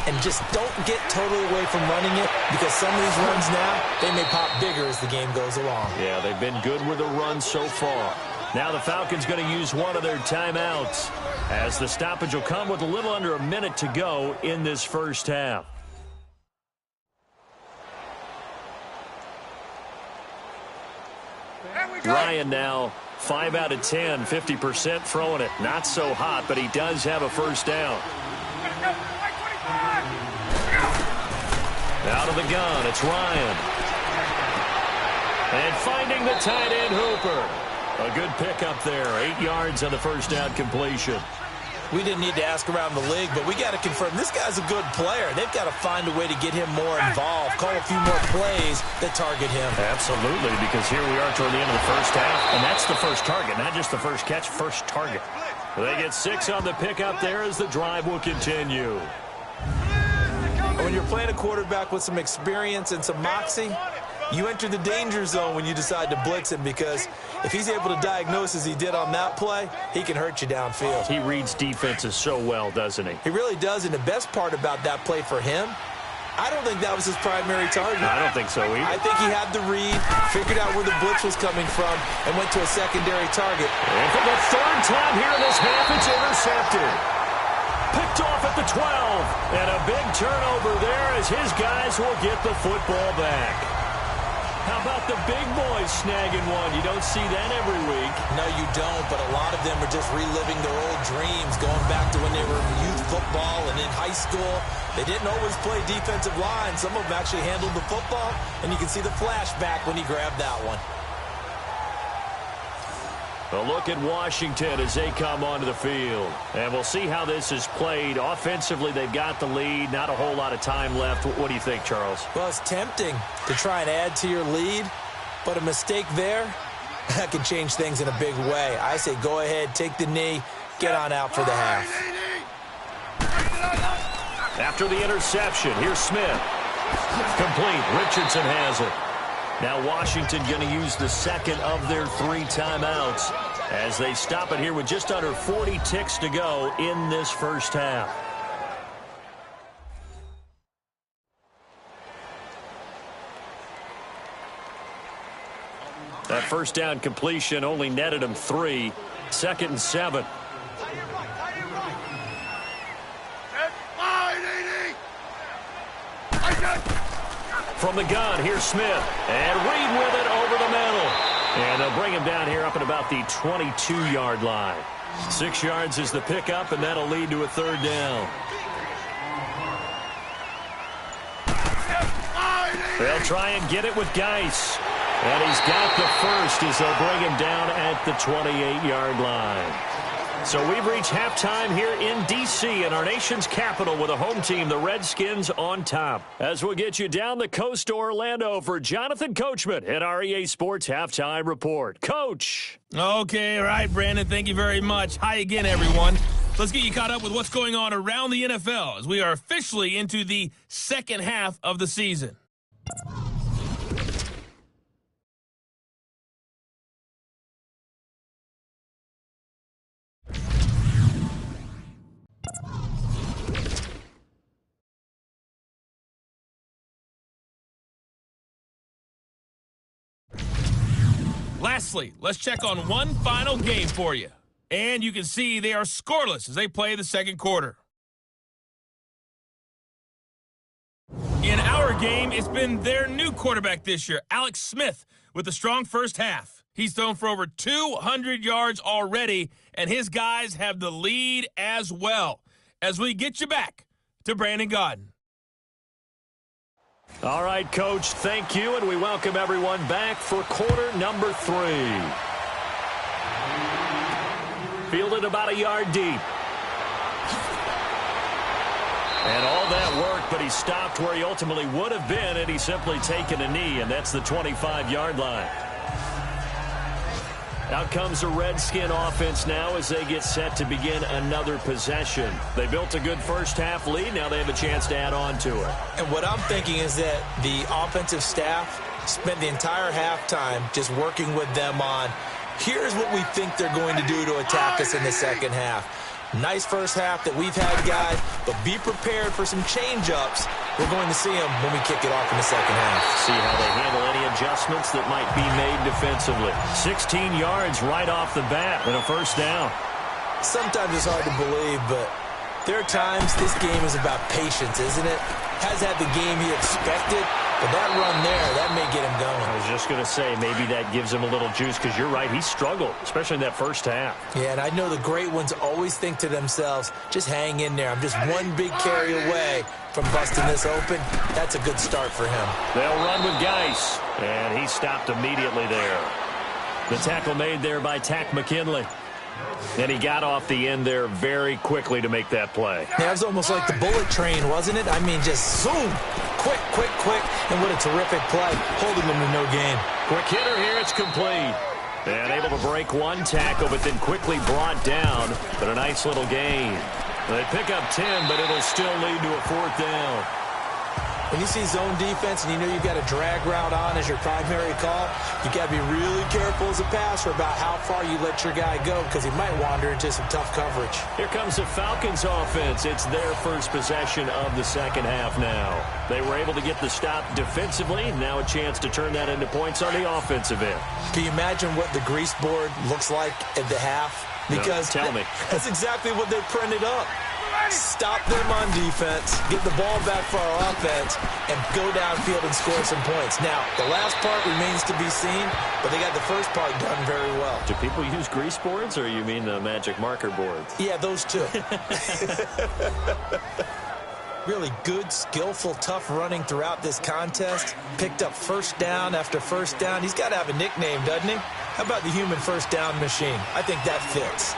And just don't get totally away from running it, because some of these runs now, they may pop bigger as the game goes along. Yeah, they've been good with the run so far. Now the Falcons going to use one of their timeouts, as the stoppage will come with a little under a minute to go in this first half. Ryan now 5 out of 10, 50% throwing it. Not so hot, but he does have a first down. Out of the gun, it's Ryan. And finding the tight end Hooper. A good pickup there, 8 yards on the first down completion. We didn't need to ask around the league, but we got to confirm this guy's a good player. They've got to find a way to get him more involved, call a few more plays that target him. Absolutely, because here we are toward the end of the first half, and that's the first target, not just the first catch, first target. They get 6 on the pickup there as the drive will continue. When you're playing a quarterback with some experience and some moxie, you enter the danger zone when you decide to blitz him, because if he's able to diagnose as he did on that play, he can hurt you downfield. He reads defenses so well, doesn't he? He really does, and the best part about that play for him, I don't think that was his primary target. I don't think so either. I think he had the read, figured out where the blitz was coming from, and went to a secondary target. And for the third time here in this half, it's intercepted. Picked off at the 12. And a big turnover there as his guys will get the football back. How about the big boys snagging one? You don't see that every week. No, you don't, but a lot of them are just reliving their old dreams, going back to when they were in youth football and in high school. They didn't always play defensive line. Some of them actually handled the football, and you can see the flashback when he grabbed that one. A look at Washington as they come onto the field. And we'll see how this is played. Offensively, they've got the lead. Not a whole lot of time left. What do you think, Charles? Well, it's tempting to try and add to your lead, but a mistake there, that can change things in a big way. I say go ahead, take the knee, get on out for the half. After the interception, here's Smith. Complete. Richardson has it. Now Washington going to use the second of their 3 timeouts as they stop it here with just under 40 ticks to go in this first half. That first down completion only netted him 3. 2nd and 7. From the gun, here's Smith. And Reed with it over the middle. And they'll bring him down here up at about the 22-yard line. 6 yards is the pickup, and that'll lead to a 3rd down. They'll try and get it with Geis. And he's got the first as they'll bring him down at the 28-yard line. So we've reached halftime here in D.C. in our nation's capital with a home team, the Redskins, on top. As we'll get you down the coast to Orlando for Jonathan Coachman at our EA Sports Halftime Report. Coach. Okay, all right, Brandon, thank you very much. Hi again, everyone. Let's get you caught up with what's going on around the NFL as we are officially into the second half of the season. Lastly, let's check on one final game for you. And you can see they are scoreless as they play the second quarter. In our game, it's been their new quarterback this year, Alex Smith, with a strong first half. He's thrown for over 200 yards already, and his guys have the lead as well. As we get you back to Brandon Gaudin. All right, Coach, thank you, and we welcome everyone back for quarter number 3. Fielded about a yard deep. And all that work, but he stopped where he ultimately would have been, and he's simply taken a knee, and that's the 25-yard line. Out comes the Redskin offense now as they get set to begin another possession. They built a good first-half lead. Now they have a chance to add on to it. And what I'm thinking is that the offensive staff spent the entire halftime just working with them on, here's what we think they're going to do to attack us in the second half. Nice first half that we've had, guys, but be prepared for some change-ups. We're going to see them when we kick it off in the second half. See how they handle any adjustments that might be made defensively. 16 yards right off the bat and a first down. Sometimes it's hard to believe, but there are times this game is about patience, isn't it? Has had the game he expected, but that run there, that may get him going. I was just going to say, maybe that gives him a little juice because you're right, he struggled, especially in that first half. Yeah, and I know the great ones always think to themselves, just hang in there. I'm just one big carry away from busting this open. That's a good start for him. They'll run with Geis, and he stopped immediately there. The tackle made there by Tack McKinley. And he got off the end there very quickly to make that play. Yeah, it was almost like the bullet train, wasn't it? I mean, just zoom, quick, quick, quick, and what a terrific play, holding them to no gain. Quick hitter here, it's complete. And able to break one tackle, but then quickly brought down, but a nice little gain. They pick up 10, but it'll still lead to a fourth down. When you see zone defense and you know you've got a drag route on as your primary call, you got to be really careful as a passer about how far you let your guy go because he might wander into some tough coverage. Here comes the Falcons offense. It's their first possession of the second half now. They were able to get the stop defensively. Now a chance to turn that into points on the offensive end. Can you imagine what the grease board looks like at the half? Because no, tell me. That's exactly what they're printed up. Stop them on defense, get the ball back for our offense, and go downfield and score some points. Now, the last part remains to be seen, but they got the first part done very well. Do people use grease boards, or you mean the magic marker boards? Yeah, those two. Really good, skillful, tough running throughout this contest. Picked up first down after first down. He's got to have a nickname, doesn't he? How about the human first down machine? I think that fits.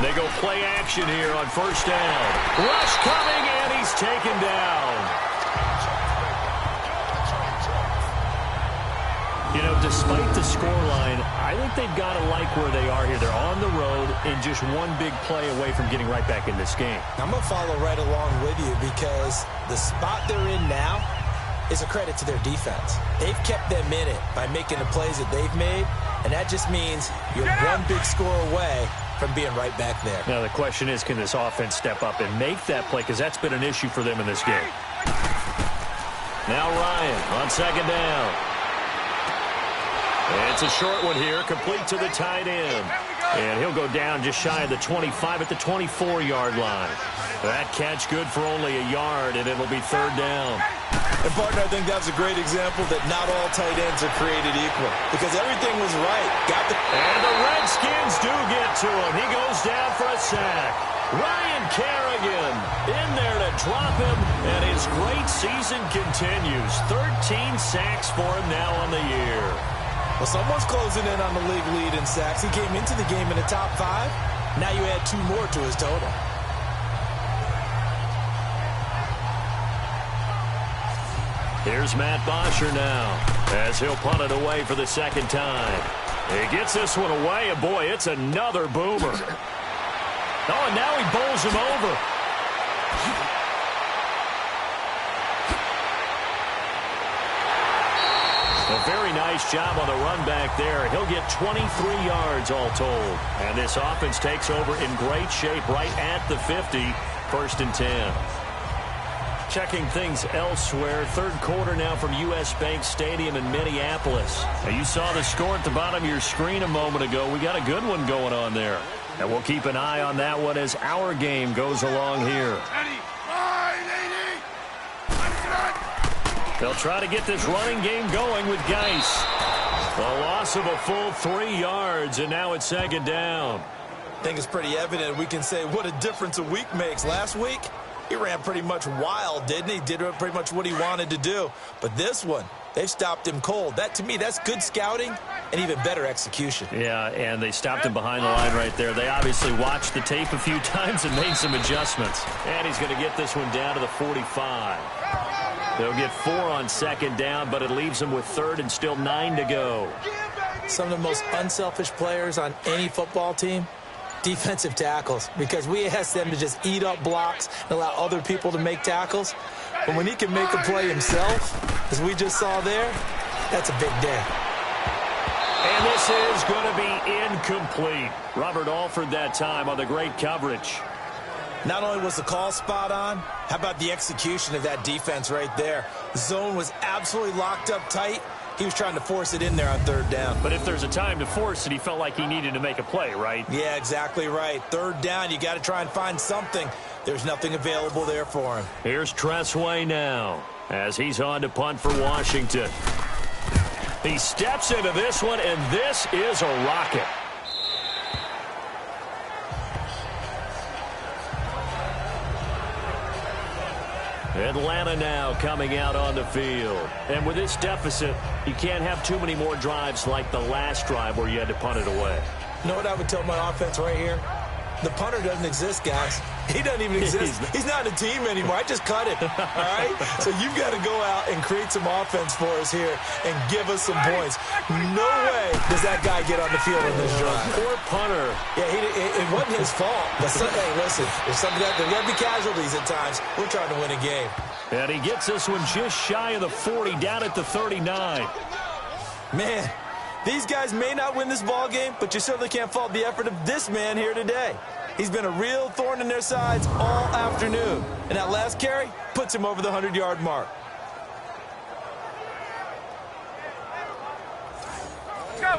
They go play action here on first down. Rush coming, and he's taken down. You know, despite the scoreline, I think they've got to like where they are here. They're on the road and just one big play away from getting right back in this game. I'm going to follow right along with you because the spot they're in now is a credit to their defense. They've kept them in it by making the plays that they've made, and that just means you're one big score away from being right back there. Now the question is, can this offense step up and make that play? Because that's been an issue for them in this game. Now Ryan on second down. It's a short one here, complete to the tight end. And he'll go down just shy of the 25 at the 24-yard line. That catch good for only a yard, and it'll be third down. And, partner, I think that's a great example that not all tight ends are created equal because everything was right. And the Redskins do get to him. He goes down for a sack. Ryan Kerrigan in there to drop him, and his great season continues. 13 sacks for him now on the year. Well, someone's closing in on the league lead in sacks. He came into the game in the top 5. Now you add 2 more to his total. Here's Matt Bosher now as he'll punt it away for the second time. He gets this one away, and boy, it's another boomer. Oh, and now he bowls him over. A very nice job on the run back there. He'll get 23 yards all told. And this offense takes over in great shape right at the 50, 1st and 10. Checking things elsewhere. Third quarter now from U.S. Bank Stadium in Minneapolis. Now you saw the score at the bottom of your screen a moment ago. We got a good one going on there. And we'll keep an eye on that one as our game goes along here. They'll try to get this running game going with Geis. The loss of a full 3 yards, and now it's second down. I think it's pretty evident. We can say what a difference a week makes. Last week, he ran pretty much wild, didn't he? Did pretty much what he wanted to do. But this one, they've stopped him cold. That, to me, that's good scouting and even better execution. Yeah, and they stopped him behind the line right there. They obviously watched the tape a few times and made some adjustments. And he's going to get this one down to the 45. They'll get 4 on second down, but it leaves them with third and still 9 to go. Some of the most unselfish players on any football team, defensive tackles, because we ask them to just eat up blocks and allow other people to make tackles. But when he can make a play himself, as we just saw there, that's a big day. And this is going to be incomplete. Robert Alford that time on the great coverage. Not only was the call spot on, how about the execution of that defense right there? The zone was absolutely locked up tight. He was trying to force it in there on third down. But if there's a time to force it, he felt like he needed to make a play, right? Yeah, exactly right. Third down, you got to try and find something. There's nothing available there for him. Here's Tressway now as he's on to punt for Washington. He steps into this one, and this is a rocket. Atlanta now coming out on the field. And with this deficit, you can't have too many more drives like the last drive where you had to punt it away. You know what I would tell my offense right here? The punter doesn't exist, guys. He doesn't even exist. He's not a team anymore. I just cut it, all right? So you've got to go out and create some offense for us here and give us some points. No way does that guy get on the field in this drive. Poor punter. Yeah, it wasn't his fault. But hey, listen, there's got to be casualties at times. We're trying to win a game. And he gets this one just shy of the 40, down at the 39. Man, these guys may not win this ball game, but you certainly can't fault the effort of this man here today. He's been a real thorn in their sides all afternoon. And that last carry puts him over the 100-yard mark.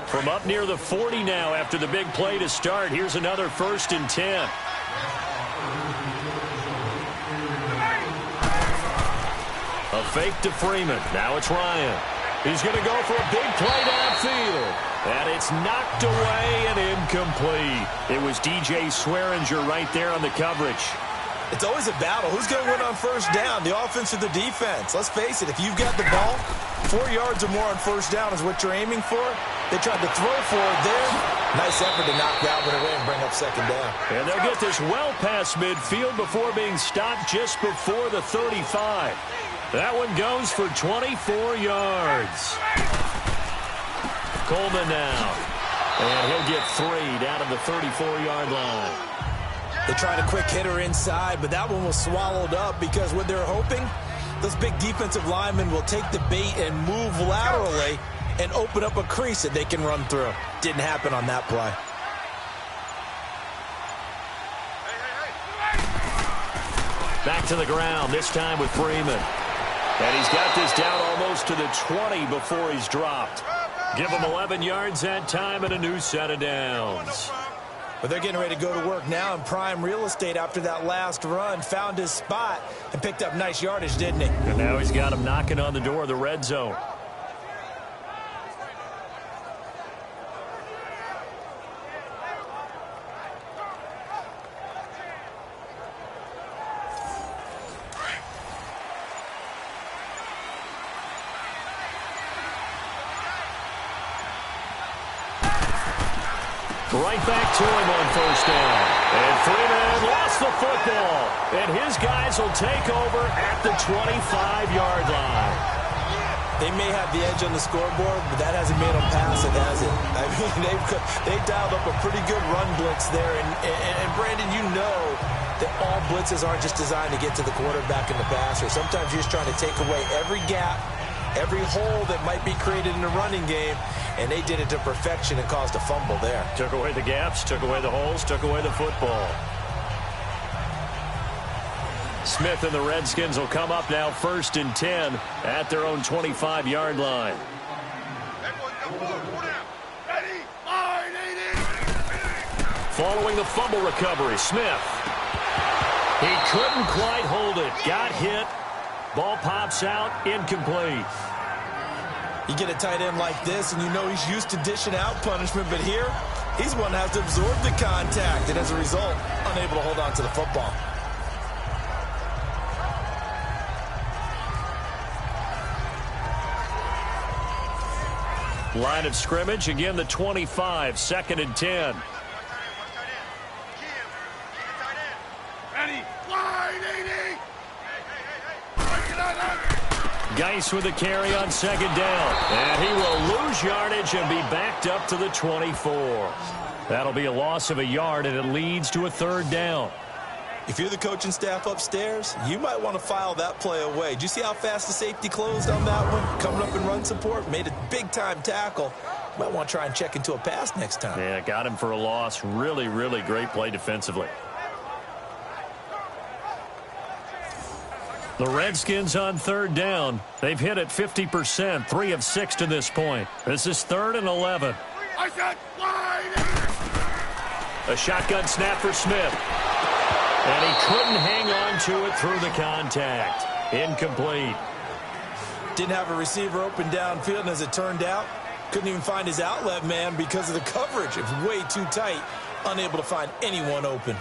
From up near the 40 now after the big play to start. Here's another 1st and 10. A fake to Freeman. Now it's Ryan. He's going to go for a big play downfield. And it's knocked away and incomplete. It was DJ Swearinger right there on the coverage. It's always a battle. Who's going to win on first down, the offense or the defense? Let's face it, if you've got the ball, 4 yards or more on first down is what you're aiming for. They tried to throw for it there. Nice effort to knock that one away and bring up second down. And they'll get this well past midfield before being stopped just before the 35. That one goes for 24 yards. Coleman now. And he'll get 3 down to the 34-yard line. They tried a quick hitter inside, but that one was swallowed up because what they're hoping, those big defensive linemen will take the bait and move laterally and open up a crease that they can run through. Didn't happen on that play. Back to the ground, this time with Freeman. And he's got this down almost to the 20 before he's dropped. Give him 11 yards that time and a new set of downs. But they're getting ready to go to work now in prime real estate after that last run. Found his spot and picked up nice yardage, didn't he? And now he's got him knocking on the door of the red zone. Right back to him on first down. And Freeman lost the football. And his guys will take over at the 25-yard line. They may have the edge on the scoreboard, but that hasn't made them pass it, has it? I mean, they dialed up a pretty good run blitz there. And Brandon, you know that all blitzes aren't just designed to get to the quarterback and the passer. Sometimes you're just trying to take away every gap, every hole that might be created in the running game, and they did it to perfection and caused a fumble there. Took away the gaps, took away the holes, took away the football. Smith and the Redskins will come up now 1st and 10 at their own 25-yard line. Following the fumble recovery, Smith. He couldn't quite hold it. Got hit. Ball pops out, incomplete. You get a tight end like this, and you know he's used to dishing out punishment, but here, he's one that has to absorb the contact, and as a result, unable to hold on to the football. Line of scrimmage, again the 25, 2nd and 10. Geis with the carry on second down. And he will lose yardage and be backed up to the 24. That'll be a loss of a yard, and it leads to a third down. If you're the coaching staff upstairs, you might want to file that play away. Did you see how fast the safety closed on that one? Coming up in run support, made a big-time tackle. Might want to try and check into a pass next time. Yeah, got him for a loss. Really, really great play defensively. The Redskins on third down. They've hit it 50%, 3 of 6 to this point. This is 3rd and 11. A shotgun snap for Smith. And he couldn't hang on to it through the contact. Incomplete. Didn't have a receiver open downfield, and as it turned out, couldn't even find his outlet man because of the coverage. It was way too tight, unable to find anyone open.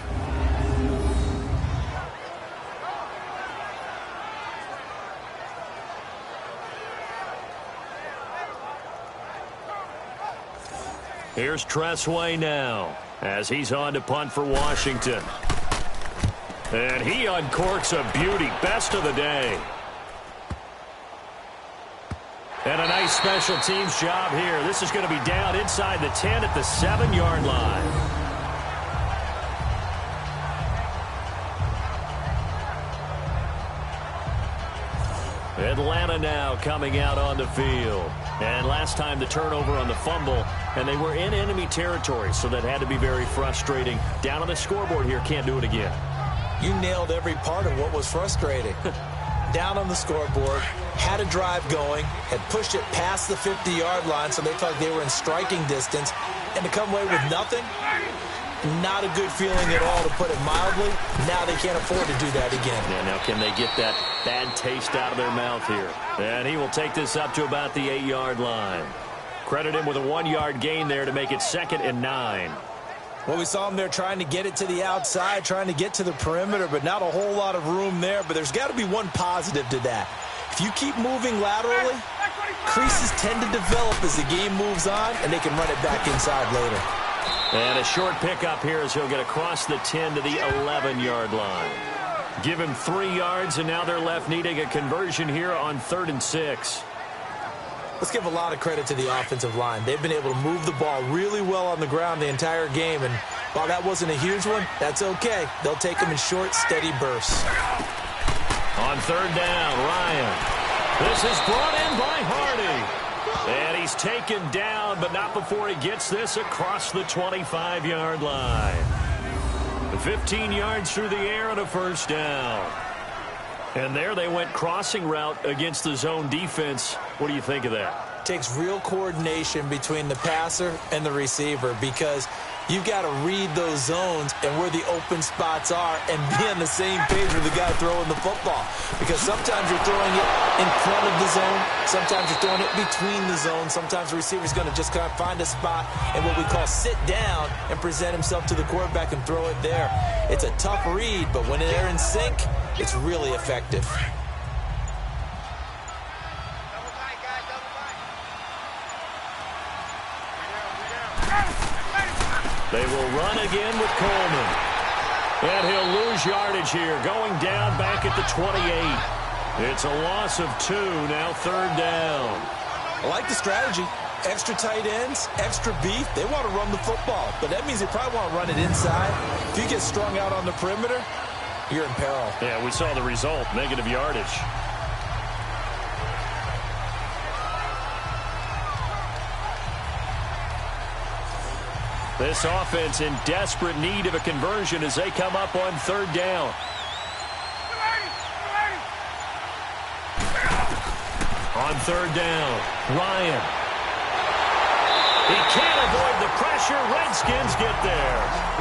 Here's Tressway now as he's on to punt for Washington. And he uncorks a beauty. Best of the day. And a nice special teams job here. This is going to be down inside the 10 at the 7-yard line. Atlanta now coming out on the field. And last time the turnover on the fumble, and they were in enemy territory, so that had to be very frustrating. Down on the scoreboard here, can't do it again. You nailed every part of what was frustrating. Down on the scoreboard, had a drive going, had pushed it past the 50-yard line, so they thought they were in striking distance, and to come away with nothing, not a good feeling at all, to put it mildly. Now they can't afford to do that again. Yeah, now can they get that bad taste out of their mouth here? And he will take this up to about the 8-yard line. Credit him with a 1-yard gain there to make it 2nd and 9. Well, we saw him there trying to get it to the outside, trying to get to the perimeter, but not a whole lot of room there. But there's got to be one positive to that. If you keep moving laterally, creases tend to develop as the game moves on, and they can run it back inside later. And a short pickup here as he'll get across the 10 to the 11-yard line. Give him 3 yards, and now they're left needing a conversion here on 3rd and 6. Let's give a lot of credit to the offensive line. They've been able to move the ball really well on the ground the entire game, and while that wasn't a huge one, that's okay. They'll take them in short, steady bursts. On 3rd down, Ryan. This is brought in by Hardy. And he's taken down, but not before he gets this across the 25-yard line. 15 yards through the air and a 1st down. And there they went crossing route against the zone defense. What do you think of that? Takes real coordination between the passer and the receiver, because you've got to read those zones and where the open spots are and be on the same page with the guy throwing the football. Because sometimes you're throwing it in front of the zone. Sometimes you're throwing it between the zones. Sometimes the receiver's going to just kind of find a spot and what we call sit down and present himself to the quarterback and throw it there. It's a tough read, but when they're in sync, it's really effective. They will run again with Coleman. And he'll lose yardage here, going down back at the 28. It's a loss of 2, now 3rd down. I like the strategy. Extra tight ends, extra beef. They want to run the football, but that means they probably want to run it inside. If you get strung out on the perimeter, you're in peril. Yeah, we saw the result, negative yardage. This offense in desperate need of a conversion as they come up on 3rd down. On 3rd down, Ryan. He can't avoid the pressure. Redskins get there.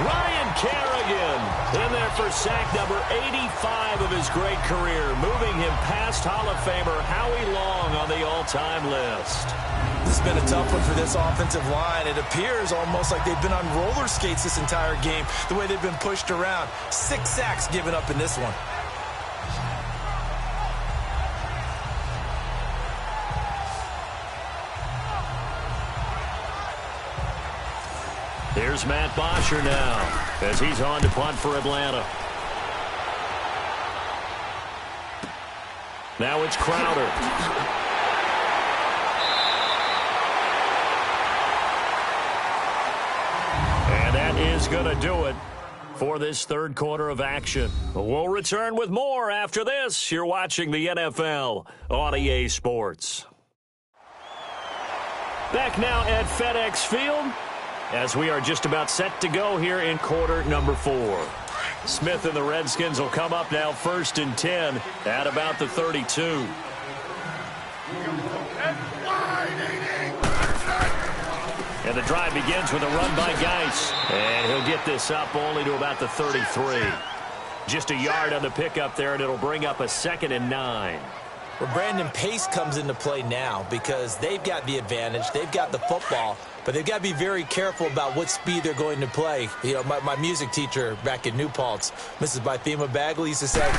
Ryan Kerrigan in there for sack number 85 of his great career, moving him past Hall of Famer Howie Long on the all-time list. This has been a tough one for this offensive line. It appears almost like they've been on roller skates this entire game, the way they've been pushed around. 6 sacks given up in this one. Here's Matt Bosher now as he's on to punt for Atlanta. Now it's Crowder. And that is going to do it for this third quarter of action. We'll return with more after this. You're watching the NFL on EA Sports. Back now at FedEx Field as we are just about set to go here in quarter number 4. Smith and the Redskins will come up now 1st and 10 at about the 32. And the drive begins with a run by Geis. And he'll get this up only to about the 33. Just a yard on the pickup there, and it'll bring up a 2nd and 9. Well, Brandon, pace comes into play now because they've got the advantage. They've got the football, but they've got to be very careful about what speed they're going to play. You know, my music teacher back in New Paltz, Mrs. Bythema Bagley, used to say,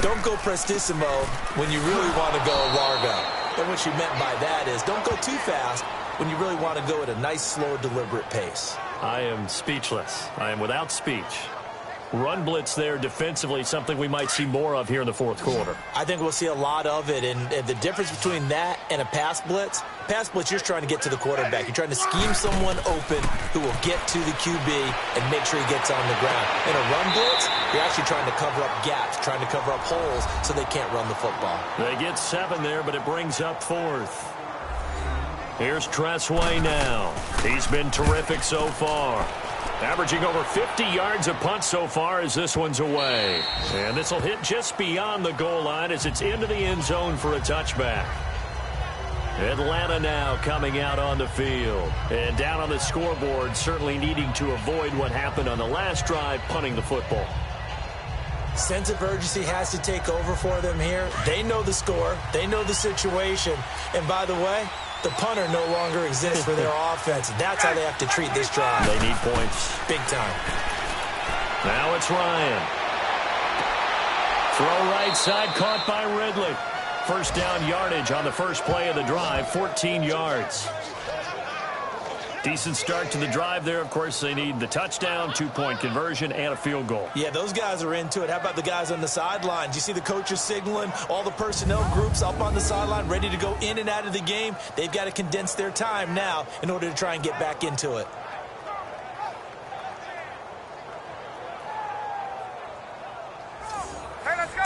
don't go prestissimo when you really want to go largo. And what she meant by that is don't go too fast when you really want to go at a nice, slow, deliberate pace. I am speechless. I am without speech. Run blitz there defensively, something we might see more of here in the fourth quarter. I think we'll see a lot of it, and the difference between that and a pass blitz, you're trying to get to the quarterback. You're trying to scheme someone open who will get to the QB and make sure he gets on the ground. In a run blitz, you're actually trying to cover up gaps, trying to cover up holes so they can't run the football. They get 7 there, but it brings up 4th. Here's Tressway now. He's been terrific so far. Averaging over 50 yards a punt so far as this one's away. And this will hit just beyond the goal line as it's into the end zone for a touchback. Atlanta now coming out on the field. And down on the scoreboard, certainly needing to avoid what happened on the last drive, punting the football. Sense of urgency has to take over for them here. They know the score. They know the situation. And by the way, the punter no longer exists for their offense. That's how they have to treat this drive. They need points. Big time. Now it's Ryan. Throw right side, caught by Ridley. First down yardage on the first play of the drive, 14 yards. Decent start to the drive there. Of course, they need the touchdown, 2-point conversion, and a field goal. Yeah, those guys are into it. How about the guys on the sidelines? You see the coaches signaling, all the personnel groups up on the sideline, ready to go in and out of the game. They've got to condense their time now in order to try and get back into it.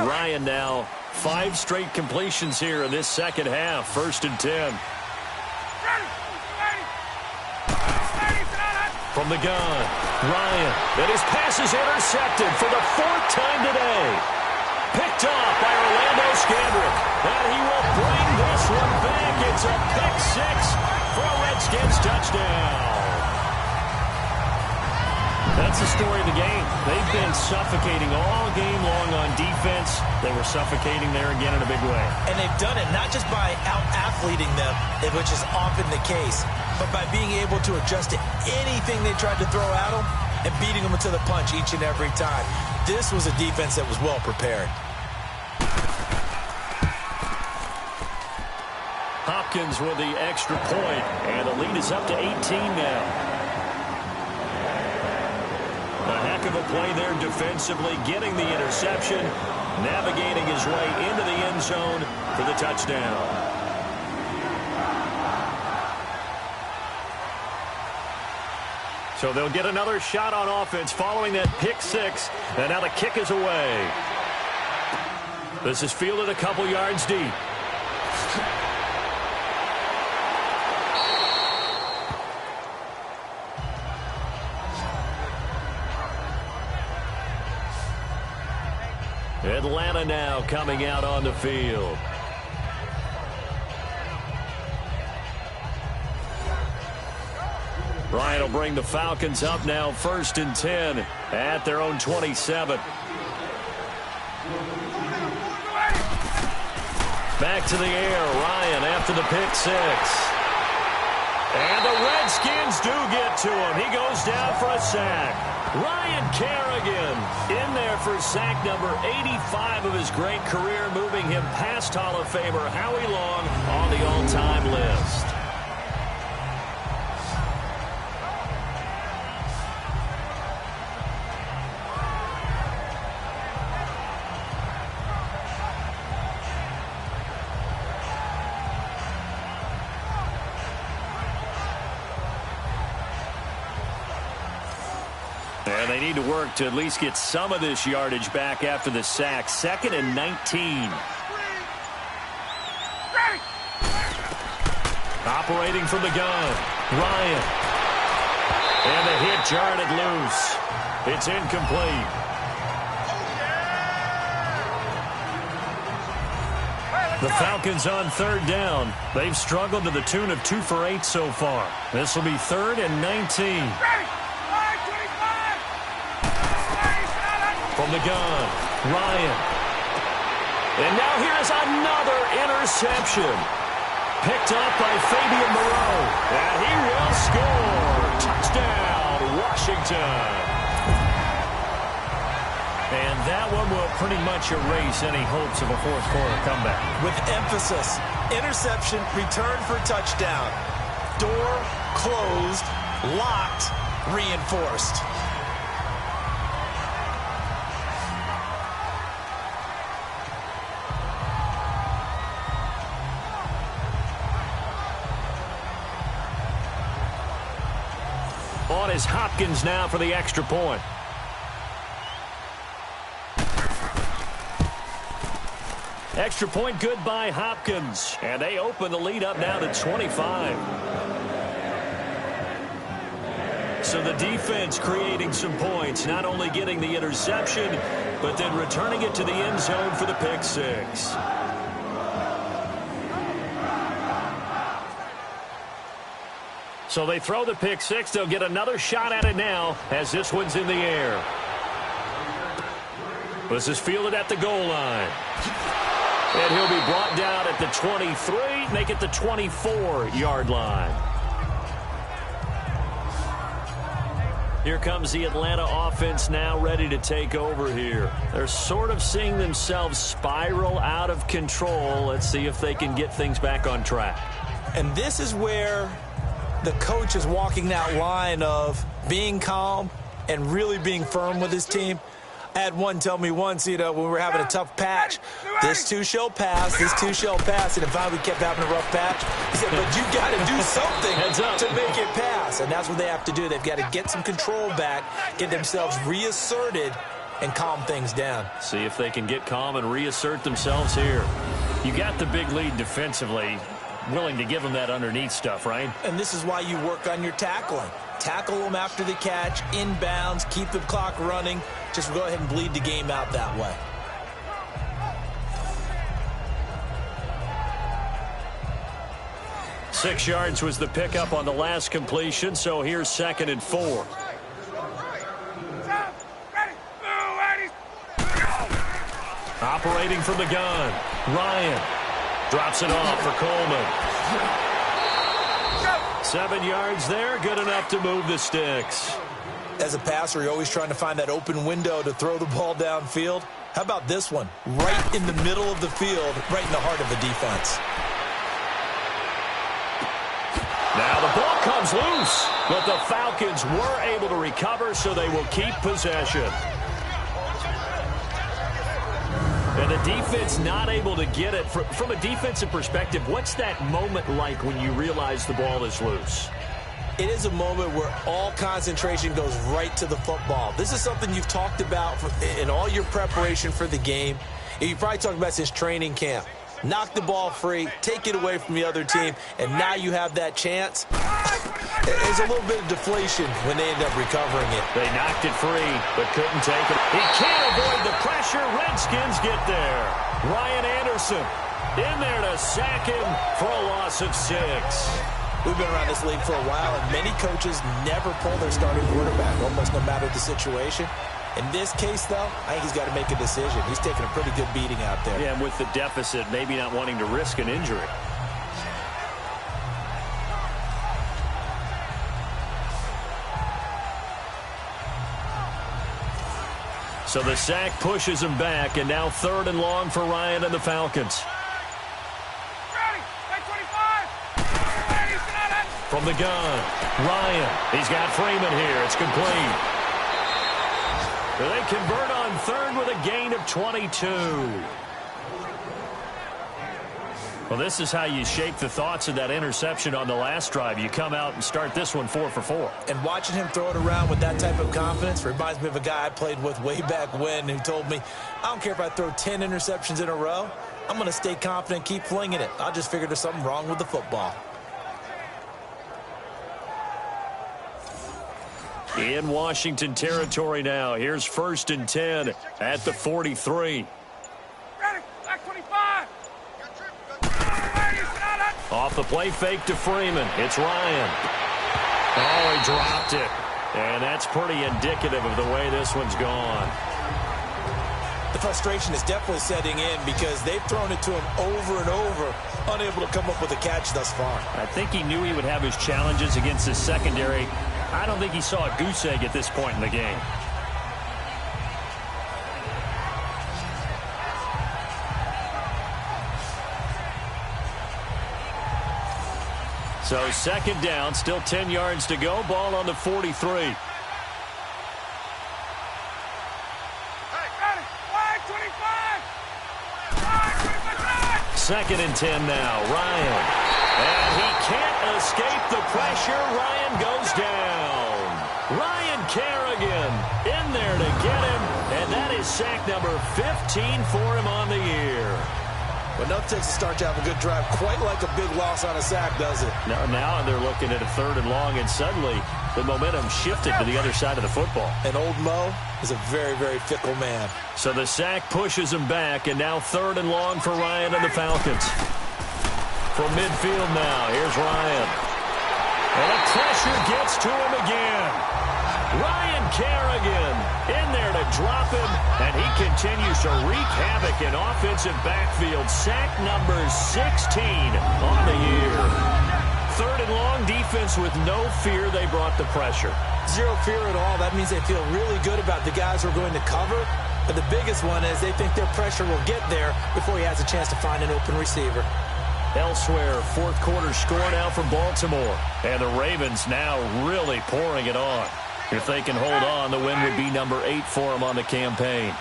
Ryan now, 5 straight completions here in this second half, 1st and 10. From the gun, Ryan, and his pass is intercepted for the 4th time today. Picked off by Orlando Scandrick, and he will bring this one back. It's a pick 6 for a Redskins touchdown. That's the story of the game. They've been suffocating all game long on defense. They were suffocating there again in a big way. And they've done it not just by out-athleting them, which is often the case, but by being able to adjust to anything they tried to throw at them and beating them to the punch each and every time. This was a defense that was well prepared. Hopkins with the extra point, and the lead is up to 18 now. A heck of a play there defensively, getting the interception, navigating his way into the end zone for the touchdown. So they'll get another shot on offense following that pick 6, and now the kick is away. This is fielded a couple yards deep. Atlanta now coming out on the field. Ryan will bring the Falcons up now 1st and 10 at their own 27. Back to the air, Ryan after the pick 6. And the Redskins do get to him. He goes down for a sack. Ryan Kerrigan in there for sack number 85 of his great career, moving him past Hall of Famer Howie Long on the all-time list. they need to work to at least get some of this yardage back after the sack. 2nd and 19. Operating from the gun, Ryan. And the hit jarred it loose. It's incomplete. The Falcons on 3rd down. They've struggled to the tune of 2 for 8 so far. This will be 3rd and 19. From the gun, Ryan. And now here's another interception. Picked up by Fabian Moreau. And he will score. Touchdown, Washington. And that one will pretty much erase any hopes of a fourth-quarter comeback. With emphasis, interception, return for touchdown. Door closed, locked, reinforced. On is Hopkins now for the extra point. Extra point good by Hopkins. And they open the lead up now to 25. So the defense creating some points, not only getting the interception, but then returning it to the end zone for the pick six. So they throw the pick six. They'll get another shot at it now as this one's in the air. This is fielded at the goal line. And he'll be brought down at the 23, make it the 24-yard line. Here comes the Atlanta offense now ready to take over here. They're sort of seeing themselves spiral out of control. Let's see if they can get things back on track. And this is where the coach is walking that line of being calm and really being firm with his team. I had one tell me once, when we were having a tough patch, this too shall pass, this too shall pass. And if we kept having a rough patch, he said, but you got to do something to make it pass. And that's what they have to do. They've got to get some control back, get themselves reasserted, and calm things down. See if they can get calm and reassert themselves here. You got the big lead defensively. Willing to give them that underneath stuff, right? And this is why you work on your tackling. Tackle them after the catch, inbounds, keep the clock running. Just go ahead and bleed the game out that way. Six yards was the pickup on the last completion, so here's 2nd and 4. Operating from the gun, Ryan. Drops it off for Coleman. 7 yards there, good enough to move the sticks. As a passer, you're always trying to find that open window to throw the ball downfield. How about this one? Right in the middle of the field, right in the heart of the defense. Now the ball comes loose, but the Falcons were able to recover, so they will keep possession. And the defense not able to get it. From a defensive perspective, what's that moment like when you realize the ball is loose? It is a moment where all concentration goes right to the football. This is something you've talked about in all your preparation for the game. And you probably talked about since training camp. Knock the ball free, take it away from the other team, and now you have that chance. There's a little bit of deflation when they end up recovering it. They knocked it free, but couldn't take it. He can't avoid the pressure. Redskins get there. Ryan Anderson in there to sack him for a loss of 6. We've been around this league for a while, and many coaches never pull their starting quarterback, almost no matter the situation. In this case, though, I think he's got to make a decision. He's taking a pretty good beating out there. Yeah, and with the deficit, maybe not wanting to risk an injury. So the sack pushes him back, and now 3rd and long for Ryan and the Falcons. From the gun, Ryan. He's got Freeman here. It's complete. They convert on 3rd with a gain of 22. Well, this is how you shake the thoughts of that interception on the last drive. You come out and start this one 4 for 4. And watching him throw it around with that type of confidence reminds me of a guy I played with way back when who told me, I don't care if I throw 10 interceptions in a row. I'm going to stay confident, keep flinging it. I just figured there's something wrong with the football. In Washington territory now. Here's 1st and 10 at the 43. Off the play fake to Freeman. It's Ryan. Oh, he dropped it. And that's pretty indicative of the way this one's gone. The frustration is definitely setting in because they've thrown it to him over and over, unable to come up with a catch thus far. I think he knew he would have his challenges against his secondary. I don't think he saw a goose egg at this point in the game. So 2nd down, still 10 yards to go. Ball on the 43. 2nd and 10 now. Ryan. And he can't escape the pressure. Ryan goes down. Ryan Kerrigan in there to get him. And that is sack number 15 for him on the year. But nothing takes a start to have a good drive quite like a big loss on a sack, does it? Now they're looking at a 3rd and long, and suddenly the momentum shifted to the other side of the football. And old Mo is a very, very fickle man. So the sack pushes him back, and now 3rd and long for Ryan and the Falcons. From midfield now, here's Ryan. And the pressure gets to him again. Ryan Kerrigan in there to drop him, and he continues to wreak havoc in offensive backfield. Sack number 16 on the year. 3rd and long, defense with no fear. They brought the pressure. Zero fear at all. That means they feel really good about the guys who are going to cover. But the biggest one is they think their pressure will get there before he has a chance to find an open receiver. Elsewhere, 4th quarter score now from Baltimore. And the Ravens now really pouring it on. If they can hold on, the win would be number 8 for them on the campaign.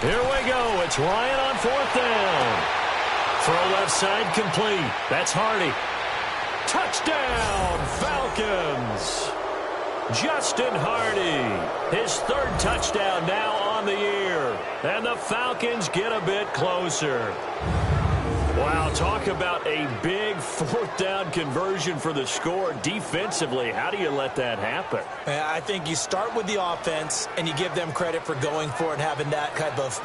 Here we go. It's Ryan on 4th down. Throw left side complete. That's Hardy. Touchdown, Falcons. Justin Hardy. His 3rd touchdown now on the year. And the Falcons get a bit closer. Wow, talk about a big 4th down conversion for the score. Defensively, how do you let that happen? I think you start with the offense, and you give them credit for going for it and having that type of,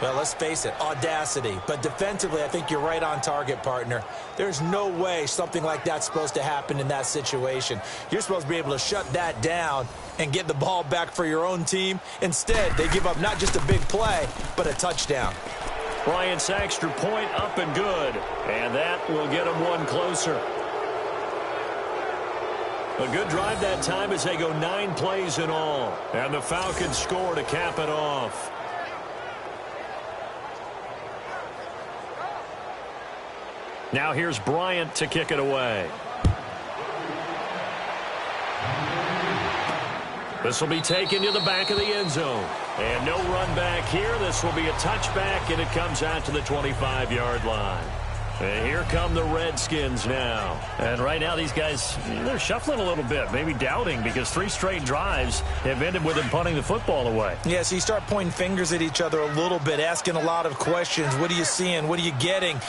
well, let's face it, audacity. But defensively, I think you're right on target, partner. There's no way something like that's supposed to happen in that situation. You're supposed to be able to shut that down and get the ball back for your own team. Instead, they give up not just a big play, but a touchdown. Bryant's extra point up and good. And that will get them one closer. A good drive that time as they go 9 plays in all. And the Falcons score to cap it off. Now here's Bryant to kick it away. This will be taken to the back of the end zone. And no run back here. This will be a touchback, and it comes out to the 25-yard line. And here come the Redskins now. And right now these guys, they're shuffling a little bit, maybe doubting, because 3 straight drives have ended with them punting the football away. Yeah, so you start pointing fingers at each other a little bit, asking a lot of questions. What are you seeing? What are you getting?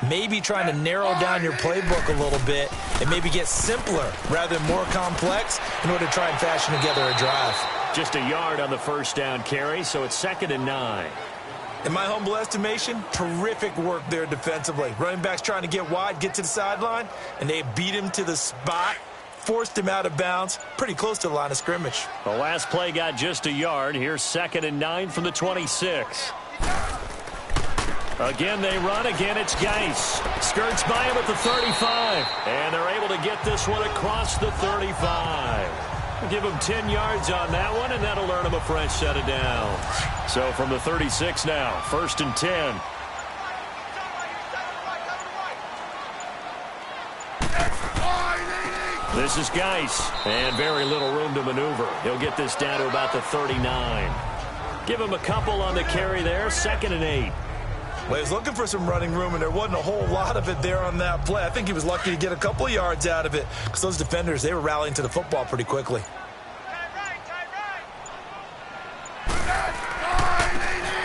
Maybe trying to narrow down your playbook a little bit and maybe get simpler rather than more complex in order to try and fashion together a drive. Just a yard on the 1st down carry, so it's 2nd and 9. In my humble estimation, terrific work there defensively. Running backs trying to get wide, get to the sideline, and they beat him to the spot, forced him out of bounds, pretty close to the line of scrimmage. The last play got just a yard. Here's 2nd and 9 from the 26. Again, they run. Again, it's Geis. Skirts by him at the 35. And they're able to get this one across the 35. Give him 10 yards on that one, and that'll earn him a fresh set of downs. So from the 36 now, 1st and 10. This is Geis, and very little room to maneuver. He'll get this down to about the 39. Give him a couple on the carry there, 2nd and 8. Well, he was looking for some running room, and there wasn't a whole lot of it there on that play. I think he was lucky to get a couple of yards out of it because those defenders, they were rallying to the football pretty quickly.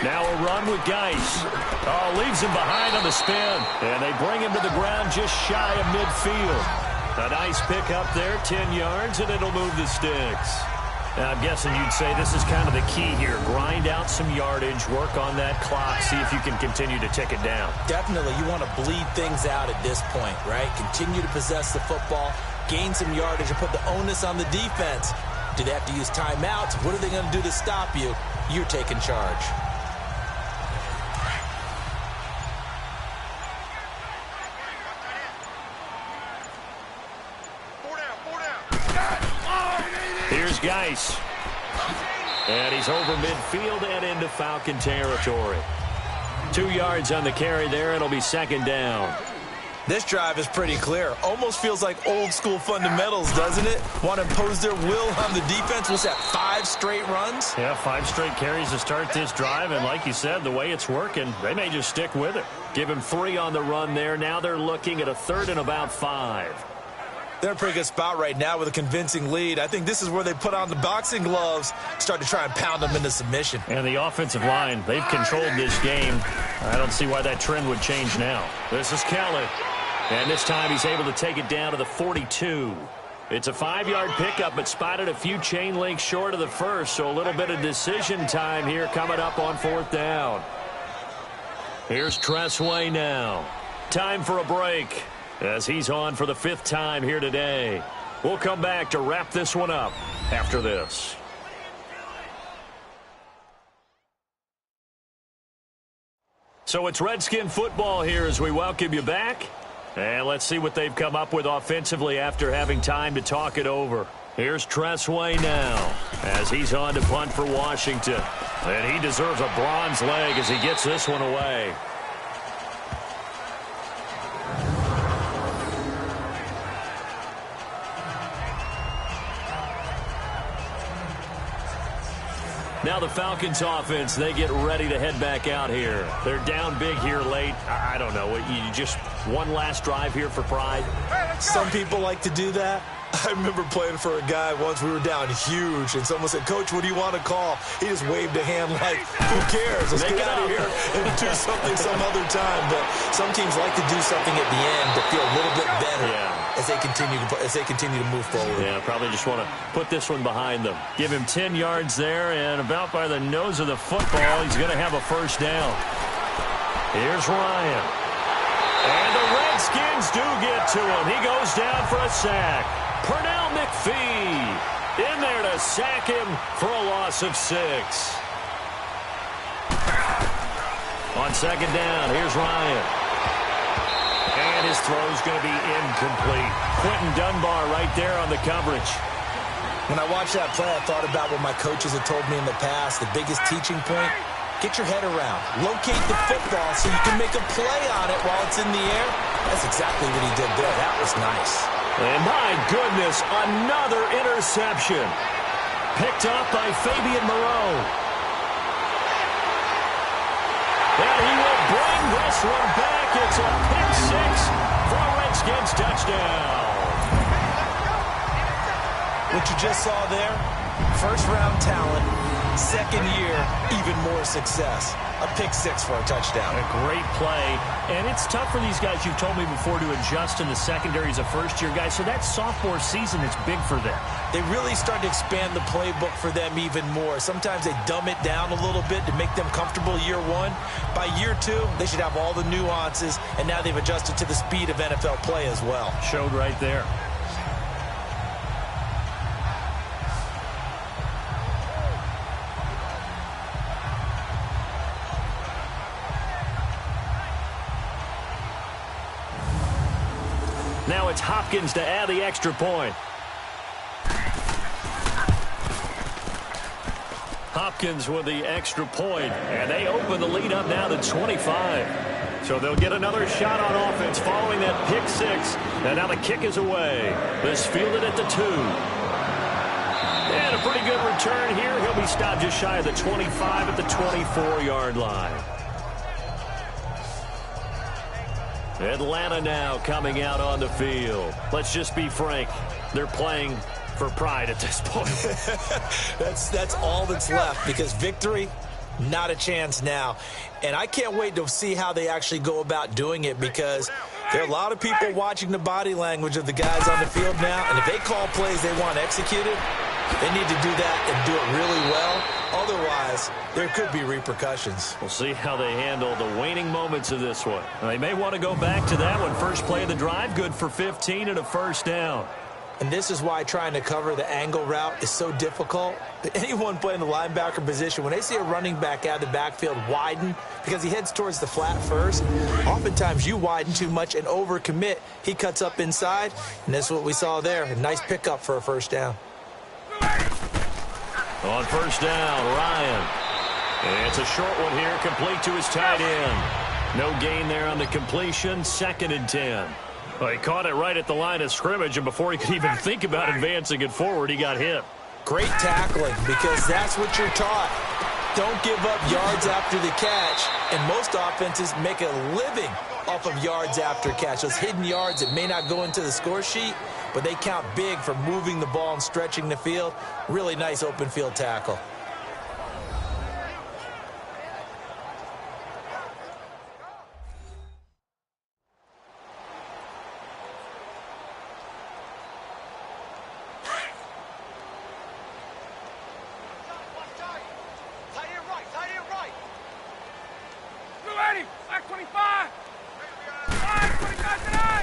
Now a run with Geis. Oh, leaves him behind on the spin. And they bring him to the ground just shy of midfield. A nice pick up there, 10 yards, and it'll move the sticks. Now, I'm guessing you'd say this is kind of the key here. Grind out some yardage, work on that clock, see if you can continue to tick it down. Definitely. You want to bleed things out at this point, right? Continue to possess the football, gain some yardage, and put the onus on the defense. Do they have to use timeouts? What are they going to do to stop you? You're taking charge. Here's Geis. And he's over midfield and into Falcon territory. 2 yards on the carry there. It'll be second down. This drive is pretty clear. Almost feels like old school fundamentals, doesn't it? Want to impose their will on the defense. What's that, 5 straight runs? Yeah, 5 straight carries to start this drive. And like you said, the way it's working, they may just stick with it. Give him 3 on the run there. Now they're looking at a 3rd and about 5. They're in a pretty good spot right now with a convincing lead. I think this is where they put on the boxing gloves, start to try and pound them into submission. And the offensive line, they've controlled this game. I don't see why that trend would change now. This is Kelly. And this time he's able to take it down to the 42. It's a 5-yard pickup, but spotted a few chain links short of the first, so a little bit of decision time here coming up on 4th down. Here's Tressway now. Time for a break, as he's on for the 5th time here today. We'll come back to wrap this one up after this. So it's Redskin football here as we welcome you back. And let's see what they've come up with offensively after having time to talk it over. Here's Tressway now as he's on to punt for Washington. And he deserves a bronze leg as he gets this one away. Now the Falcons offense, they get ready to head back out here. They're down big here late. I don't know. You just one last drive here for pride? Some people like to do that. I remember playing for a guy once. We were down huge, and someone said, "Coach, what do you want to call?" He just waved a hand like, "Who cares? Let's get out of here and do something some other time." But some teams like to do something at the end to feel a little bit better as they continue to move forward. Yeah, probably just want to put this one behind them. Give him 10 yards there, and about by the nose of the football, he's going to have a first down. Here's Ryan. And the Redskins do get to him. He goes down for a sack. Pernell McPhee in there to sack him for a loss of 6. On second down, here's Ryan. And his throw's going to be incomplete. Quentin Dunbar right there on the coverage. When I watched that play, I thought about what my coaches had told me in the past. The biggest teaching point, get your head around. Locate the football so you can make a play on it while it's in the air. That's exactly what he did there. That was nice. And my goodness, another interception. Picked up by Fabian Moreau. And he will bring this one back. It's a pick 6 for a Redskins touchdown. What you just saw there, first-round talent, second year, even more success. A pick 6 for a touchdown. A great play. And it's tough for these guys, you've told me before, to adjust in the secondary as a first-year guy. So that sophomore season is big for them. They really start to expand the playbook for them even more. Sometimes they dumb it down a little bit to make them comfortable year 1. By year 2, they should have all the nuances, and now they've adjusted to the speed of NFL play as well. Showed right there. Now it's Hopkins to add the extra point. Hopkins with the extra point, and they open the lead up now to 25. So they'll get another shot on offense following that pick 6. And now the kick is away. This fielded at the 2. And a pretty good return here. He'll be stopped just shy of the 25 at the 24-yard line. Atlanta now coming out on the field. Let's just be frank. They're playing for pride at this point. That's all that's left, because victory, not a chance now. And I can't wait to see how they actually go about doing it, because there are a lot of people watching the body language of the guys on the field now. And if they call plays they want executed, they need to do that and do it really well. Otherwise, there could be repercussions. We'll see how they handle the waning moments of this one. They may want to go back to that one. First play of the drive, good for 15 and a first down. And this is why trying to cover the angle route is so difficult. Anyone playing the linebacker position, when they see a running back out of the backfield widen because he heads towards the flat first, oftentimes you widen too much and overcommit. He cuts up inside, and that's what we saw there. A nice pickup for a first down. On first down, Ryan. And it's a short one here, complete to his tight end. No gain there on the completion, 2nd and 10. Well, he caught it right at the line of scrimmage, and before he could even think about advancing it forward, he got hit. Great tackling, because that's what you're taught. Don't give up yards after the catch, and most offenses make a living off of yards after catch. Those hidden yards that may not go into the score sheet, but they count big for moving the ball and stretching the field. Really nice open field tackle.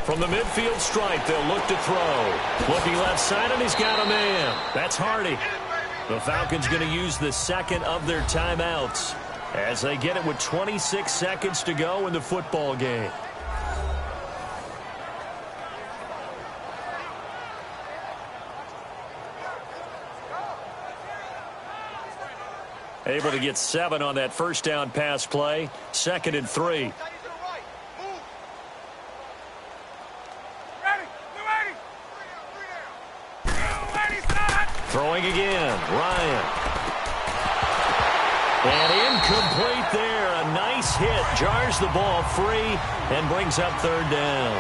From the midfield stripe, they'll look to throw. Looking left side, and he's got a man. That's Hardy. The Falcons going to use the second of their timeouts as they get it with 26 seconds to go in the football game. Able to get 7 on that first down pass play. 2nd and 3. Throwing again, Ryan. And incomplete there. A nice hit. Jars the ball free and brings up 3rd down.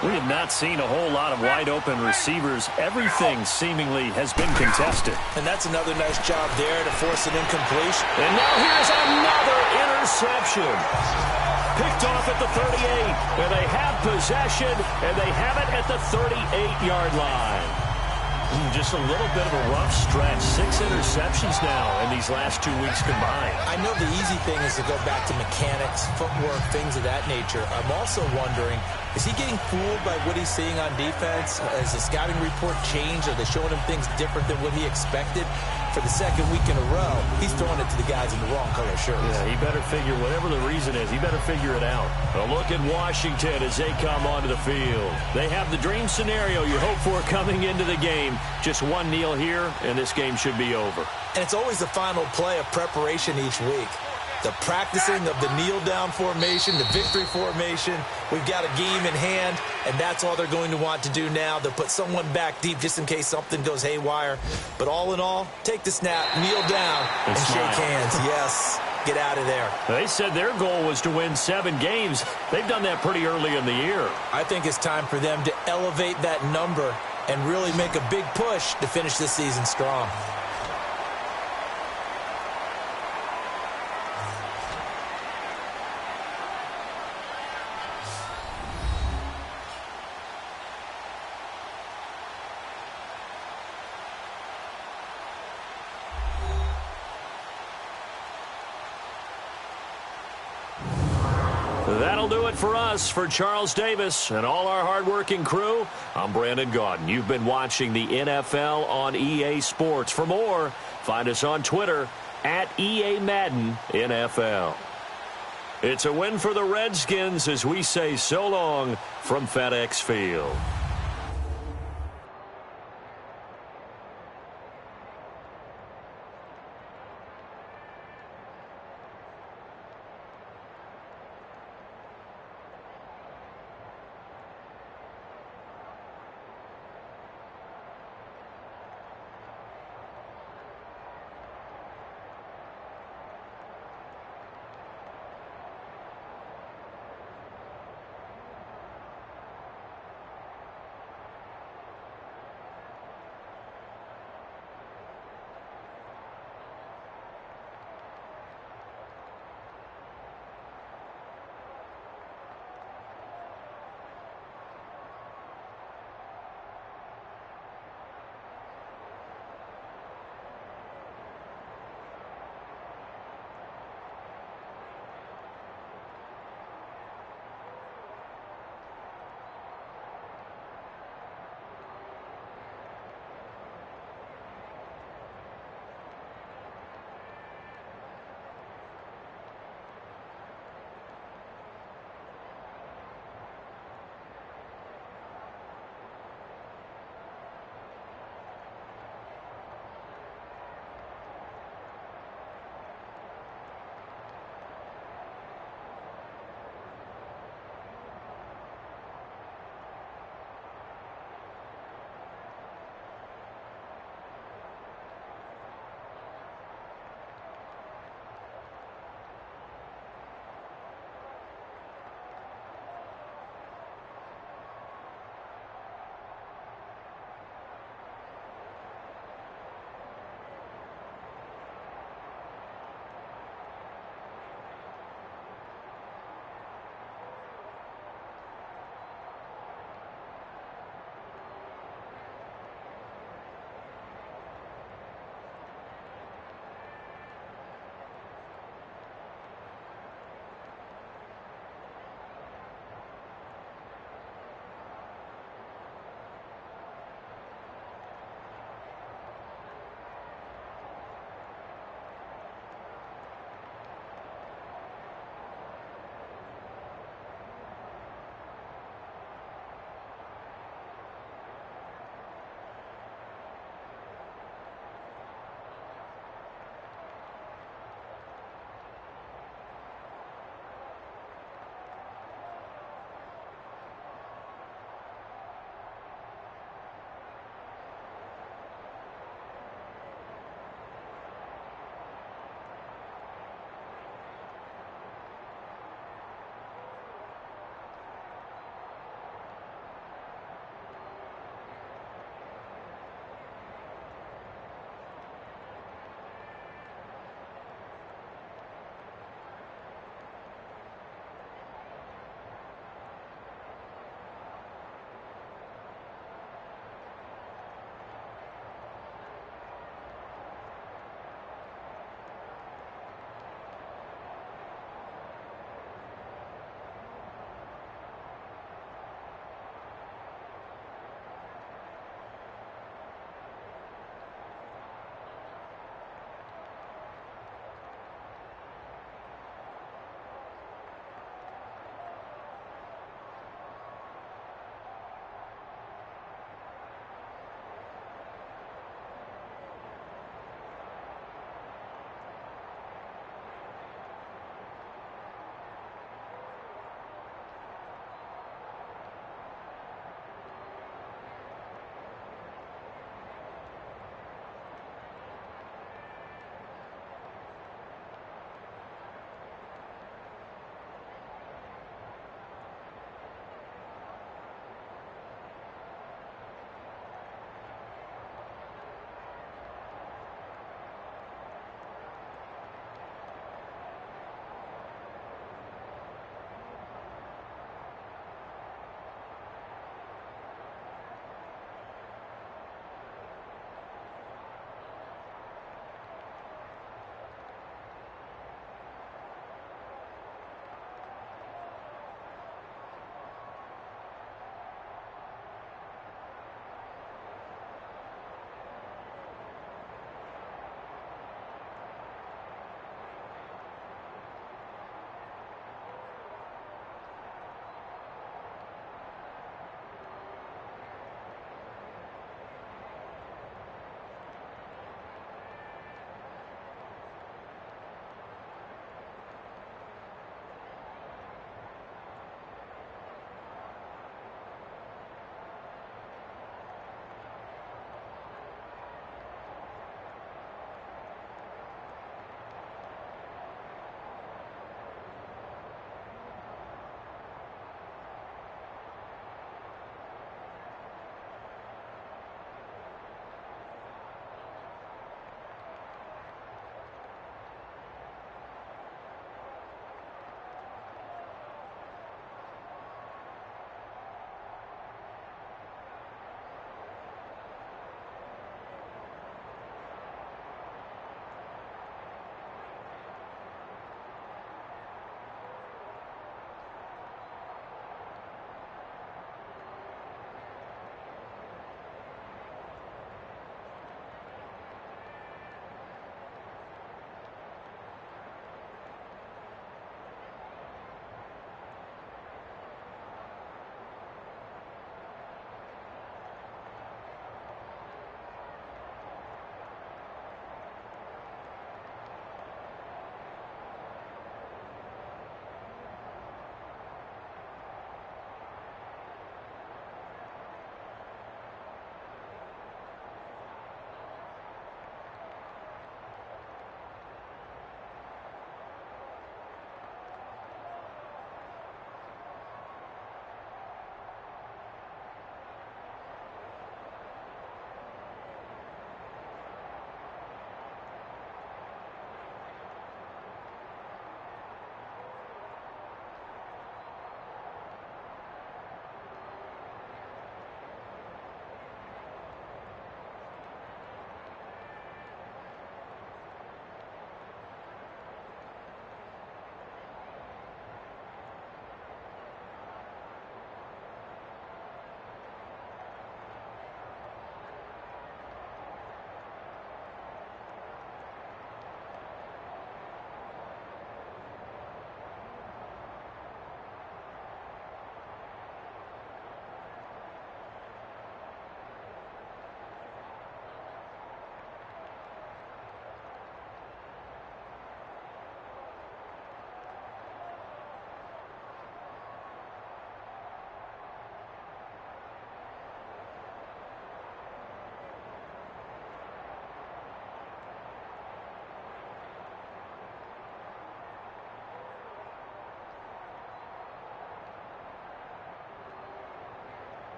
We have not seen a whole lot of wide-open receivers. Everything seemingly has been contested. And that's another nice job there to force an incompletion. And now here's another interception. Picked off at the 38. And they have possession, and they have it at the 38-yard line. Just a little bit of a rough stretch. 6 interceptions now in these last 2 weeks combined. I know the easy thing is to go back to mechanics, footwork, things of that nature. I'm also wondering, is he getting fooled by what he's seeing on defense? Has the scouting report changed? Are they showing him things different than what he expected? For the 2nd week in a row, he's throwing it to the guys in the wrong color shirts. Yeah, he better figure, whatever the reason is, he better figure it out. A look at Washington as they come onto the field. They have the dream scenario you hope for coming into the game. Just one kneel here, and this game should be over. And it's always the final play of preparation each week. The practicing of the kneel-down formation, the victory formation. We've got a game in hand, and that's all they're going to want to do now. They'll put someone back deep just in case something goes haywire. But all in all, take the snap, kneel down, and shake hands. Yes, get out of there. They said their goal was to win 7 games. They've done that pretty early in the year. I think it's time for them to elevate that number and really make a big push to finish this season strong. That'll do it for us. For Charles Davis and all our hardworking crew, I'm Brandon Gaudin. You've been watching the NFL on EA Sports. For more, find us on Twitter at EA Madden NFL. It's a win for the Redskins as we say so long from FedEx Field.